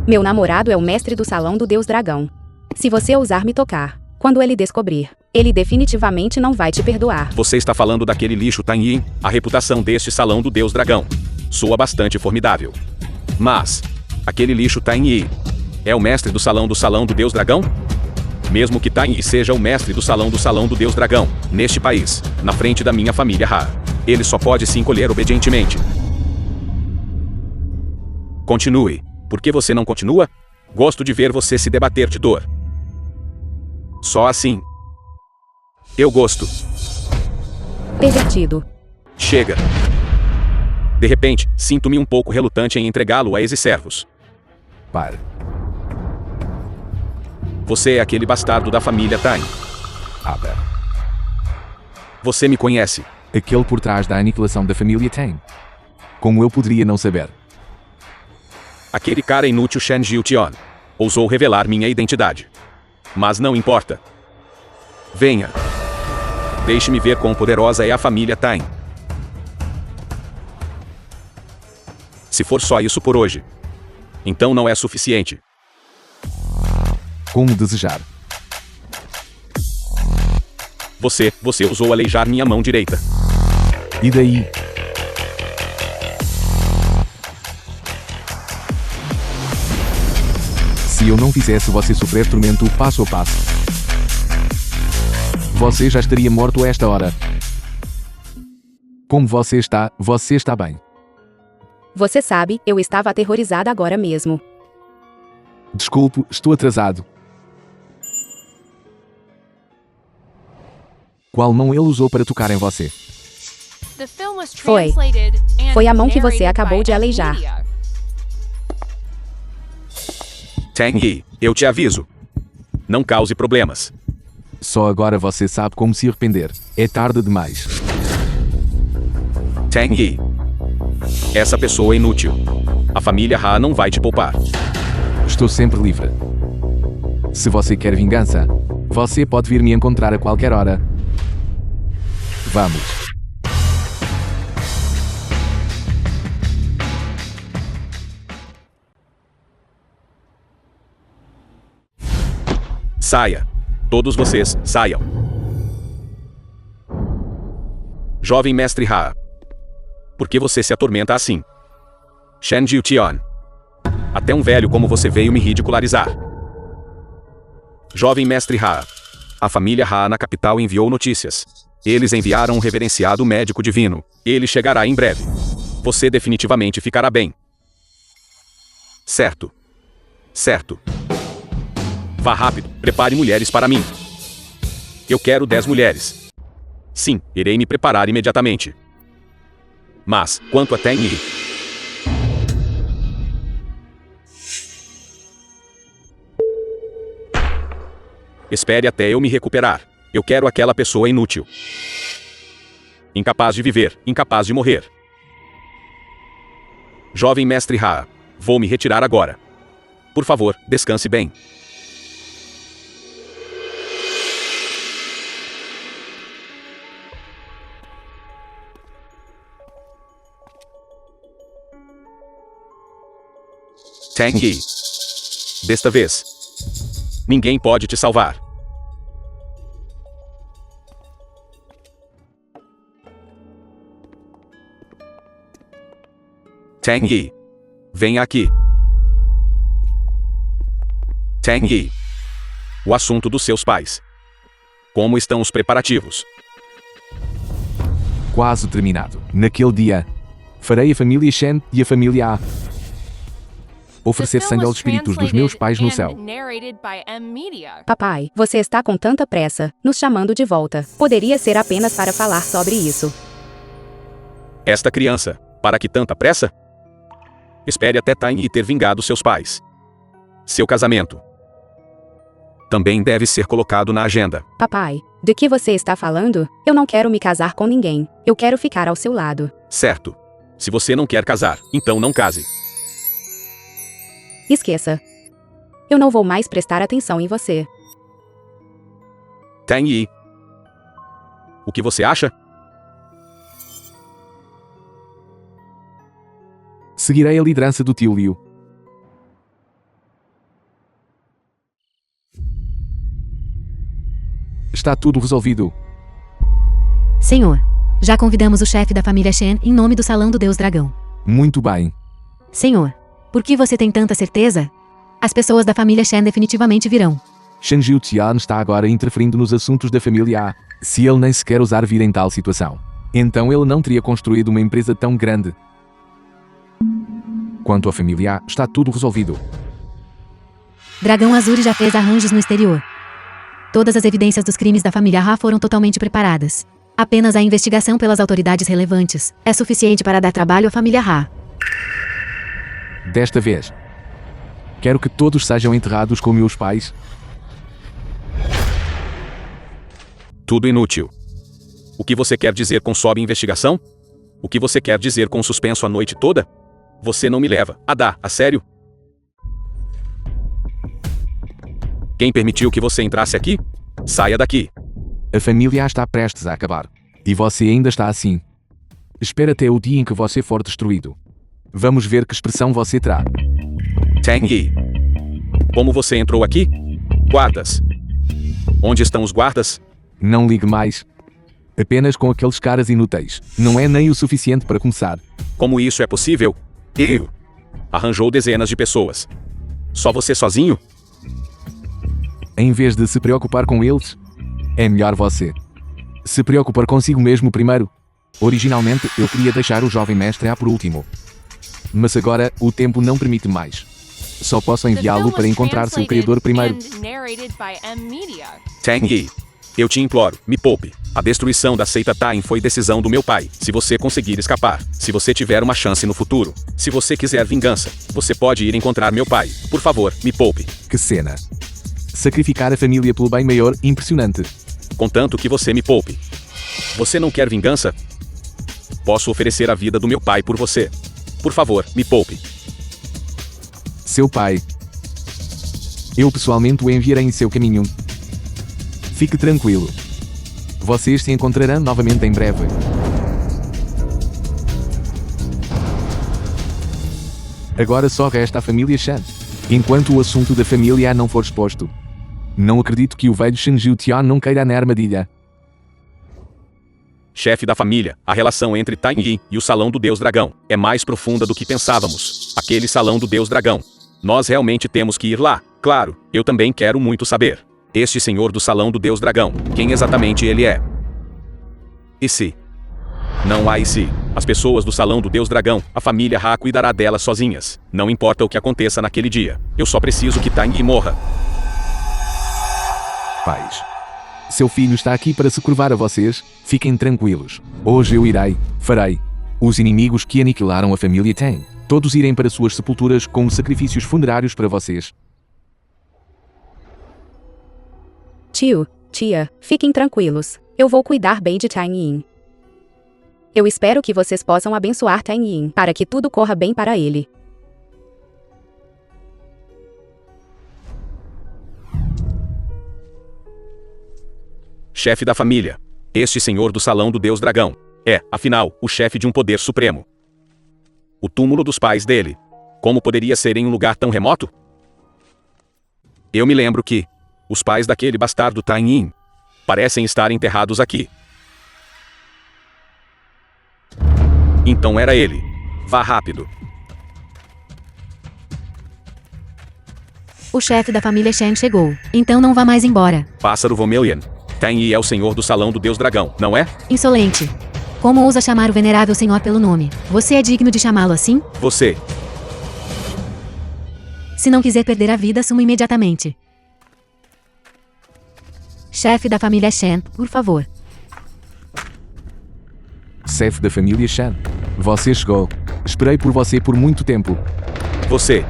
Meu namorado é o mestre do Salão do Deus Dragão. Se você ousar me tocar, quando ele descobrir, ele definitivamente não vai te perdoar. Você está falando daquele lixo Tang Yi? A reputação deste Salão do Deus Dragão soa bastante formidável. Mas, aquele lixo Tang Yi é o mestre do Salão do Deus Dragão? Mesmo que Tang Yi seja o mestre do Salão do Deus Dragão, neste país, na frente da minha família Ha, ele só pode se encolher obedientemente. Continue. Por que você não continua? Gosto de ver você se debater de dor. Só assim. Eu gosto. Pervertido. Chega. De repente, sinto-me um pouco relutante em entregá-lo a esses servos. Pare. Você é aquele bastardo da família Tang. Aber. Você me conhece. Aquele por trás da aniquilação da família Tang. Como eu poderia não saber? Aquele cara inútil Shen Jiuqian ousou revelar minha identidade. Mas não importa. Venha. Deixe-me ver quão poderosa é a família Tang. Se for só isso por hoje, então não é suficiente. Como desejar. Você ousou aleijar minha mão direita. E daí? Se eu não fizesse você sofrer tormento passo a passo, você já estaria morto a esta hora. Como você está bem. Você sabe, eu estava aterrorizada agora mesmo. Desculpe, estou atrasado. Qual mão ele usou para tocar em você? The film was Foi. translated and Foi a mão que você narrated acabou by de M. aleijar. Media. Tang Yi, eu te aviso. Não cause problemas. Só agora você sabe como se arrepender. É tarde demais. Tang Yi. Essa pessoa é inútil. A família Ha não vai te poupar. Estou sempre livre. Se você quer vingança, você pode vir me encontrar a qualquer hora. Vamos. Saia. Todos vocês, saiam. Jovem mestre Ha. Por que você se atormenta assim? Shen Jiutian. Até um velho como você veio me ridicularizar. Jovem mestre Ha. A família Ha na capital enviou notícias. Eles enviaram um reverenciado médico divino. Ele chegará em breve. Você definitivamente ficará bem. Certo. Certo. Vá rápido, prepare mulheres para mim. Eu quero 10 mulheres. Sim, irei me preparar imediatamente. Mas, quanto a Tang Yi... Espere até eu me recuperar. Eu quero aquela pessoa inútil. Incapaz de viver, incapaz de morrer. Jovem mestre Ha, vou me retirar agora. Por favor, descanse bem. Tang Yi. Desta vez, ninguém pode te salvar. Tang Yi. Venha aqui. Tang Yi. O assunto dos seus pais. Como estão os preparativos? Quase terminado. Naquele dia, farei a família Shen e a família A oferecer The film sangue aos was espíritos dos meus pais no céu. translated and narrated by M. Media. Papai, você está com tanta pressa, nos chamando de volta. Poderia ser apenas para falar sobre isso. Esta criança, para que tanta pressa? Espere até Tang Yi ter vingado seus pais. Seu casamento também deve ser colocado na agenda. Papai, de que você está falando? Eu não quero me casar com ninguém. Eu quero ficar ao seu lado. Certo. Se você não quer casar, então não case. Esqueça. Eu não vou mais prestar atenção em você. Tang Yi. O que você acha? Seguirei a liderança do tio Liu. Está tudo resolvido. Senhor, já convidamos o chefe da família Shen em nome do Salão do Deus Dragão. Muito bem. Senhor, por que você tem tanta certeza? As pessoas da família Shen definitivamente virão. Shen Jiutian está agora interferindo nos assuntos da família A. Se ele nem sequer ousar vir em tal situação, então ele não teria construído uma empresa tão grande. Quanto à família A, está tudo resolvido. Dragão Azuri já fez arranjos no exterior. Todas as evidências dos crimes da família Ha foram totalmente preparadas. Apenas a investigação pelas autoridades relevantes é suficiente para dar trabalho à família Ha. Desta vez, quero que todos sejam enterrados com meus pais. Tudo inútil. O que você quer dizer com sob investigação? O que você quer dizer com suspenso a noite toda? Você não me leva a sério? Quem permitiu que você entrasse aqui? Saia daqui. A família A está prestes a acabar. E você ainda está assim. Espera até o dia em que você for destruído. Vamos ver que expressão você terá. Tang Yi. Como você entrou aqui? Guardas. Onde estão os guardas? Não ligue mais. Apenas com aqueles caras inúteis. Não é nem o suficiente para começar. Como isso é possível? Eu. Arranjou dezenas de pessoas. Só você sozinho? Em vez de se preocupar com eles, é melhor você se preocupar consigo mesmo primeiro. Originalmente, eu queria deixar o jovem mestre A por último. Mas agora, o tempo não permite mais. Só posso enviá-lo para encontrar seu criador primeiro. Tang Yi. Eu te imploro, me poupe. A destruição da seita Tain foi decisão do meu pai. Se você conseguir escapar, se você tiver uma chance no futuro, se você quiser vingança, você pode ir encontrar meu pai. Por favor, me poupe. Que cena. Sacrificar a família pelo bem maior, impressionante. Contanto que você me poupe. Você não quer vingança? Posso oferecer a vida do meu pai por você. Por favor, me poupe. Seu pai. Eu pessoalmente o enviarei em seu caminho. Fique tranquilo. Vocês se encontrarão novamente em breve. Agora só resta a família Shan. Enquanto o assunto da família não for exposto. Não acredito que o velho Shen Jiutian não queira na armadilha. Chefe da família, a relação entre Tain Yi e o Salão do Deus Dragão é mais profunda do que pensávamos. Aquele Salão do Deus Dragão. Nós realmente temos que ir lá. Claro, eu também quero muito saber. Este senhor do Salão do Deus Dragão, quem exatamente ele é? E se? Não há e se. As pessoas do Salão do Deus Dragão, a família Ha cuidará delas sozinhas. Não importa o que aconteça naquele dia. Eu só preciso que Tain Yi morra. Pais. Seu filho está aqui para se curvar a vocês. Fiquem tranquilos. Hoje eu farei. Os inimigos que aniquilaram a família Tang. Todos irem para suas sepulturas com sacrifícios funerários para vocês. Tio, tia, fiquem tranquilos. Eu vou cuidar bem de Tain Yin. Eu espero que vocês possam abençoar Tain Yin para que tudo corra bem para ele. Chefe da família. Este senhor do Salão do Deus Dragão é, afinal, o chefe de um poder supremo. O túmulo dos pais dele. Como poderia ser em um lugar tão remoto? Eu me lembro que os pais daquele bastardo Tain Yin parecem estar enterrados aqui. Então era ele. Vá rápido. O chefe da família Shen chegou. Então não vá mais embora. Pássaro Vomelian. Tain Yi é o senhor do Salão do Deus Dragão, não é? Insolente. Como ousa chamar o venerável senhor pelo nome? Você é digno de chamá-lo assim? Você. Se não quiser perder a vida, suma imediatamente. Chefe da família Shen, por favor. Chefe da família Shan. Você chegou. Esperei por você por muito tempo. Você.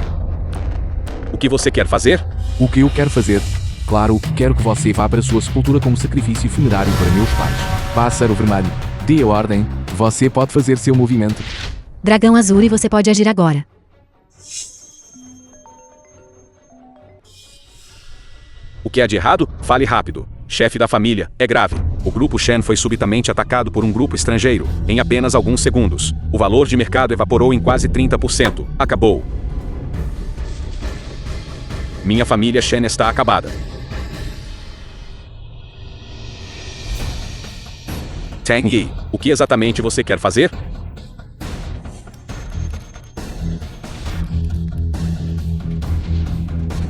O que você quer fazer? O que eu quero fazer? Claro, quero que você vá para sua sepultura como sacrifício funerário para meus pais. Pássaro vermelho. Dê a ordem. Você pode fazer seu movimento. Dragão azul e você pode agir agora. O que há de errado? Fale rápido. Chefe da família, é grave. O grupo Shen foi subitamente atacado por um grupo estrangeiro, em apenas alguns segundos. O valor de mercado evaporou em quase 30%. Acabou. Minha família Shen está acabada. Tain Yi, o que exatamente você quer fazer?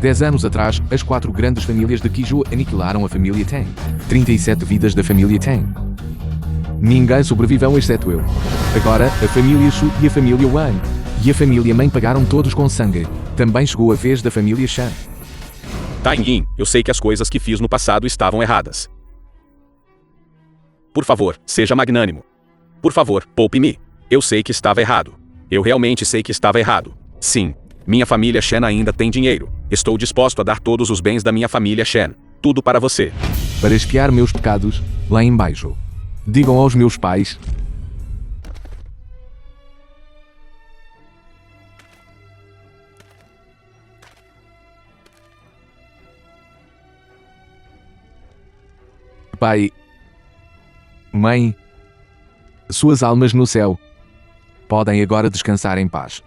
Dez anos atrás, as 4 grandes famílias de Qizhou aniquilaram a família Tang. 37 vidas da família Tang. Ninguém sobreviveu exceto eu. Agora, a família Shu e a família Wang e a família Meng pagaram todos com sangue. Também chegou a vez da família Shan. Tain Yin, eu sei que as coisas que fiz no passado estavam erradas. Por favor, seja magnânimo. Por favor, poupe-me. Eu sei que estava errado. Eu realmente sei que estava errado. Sim. Minha família Shen ainda tem dinheiro. Estou disposto a dar todos os bens da minha família Shen. Tudo para você. Para expiar meus pecados, lá embaixo. Digam aos meus pais. Pai. Mãe. Suas almas no céu. Podem agora descansar em paz.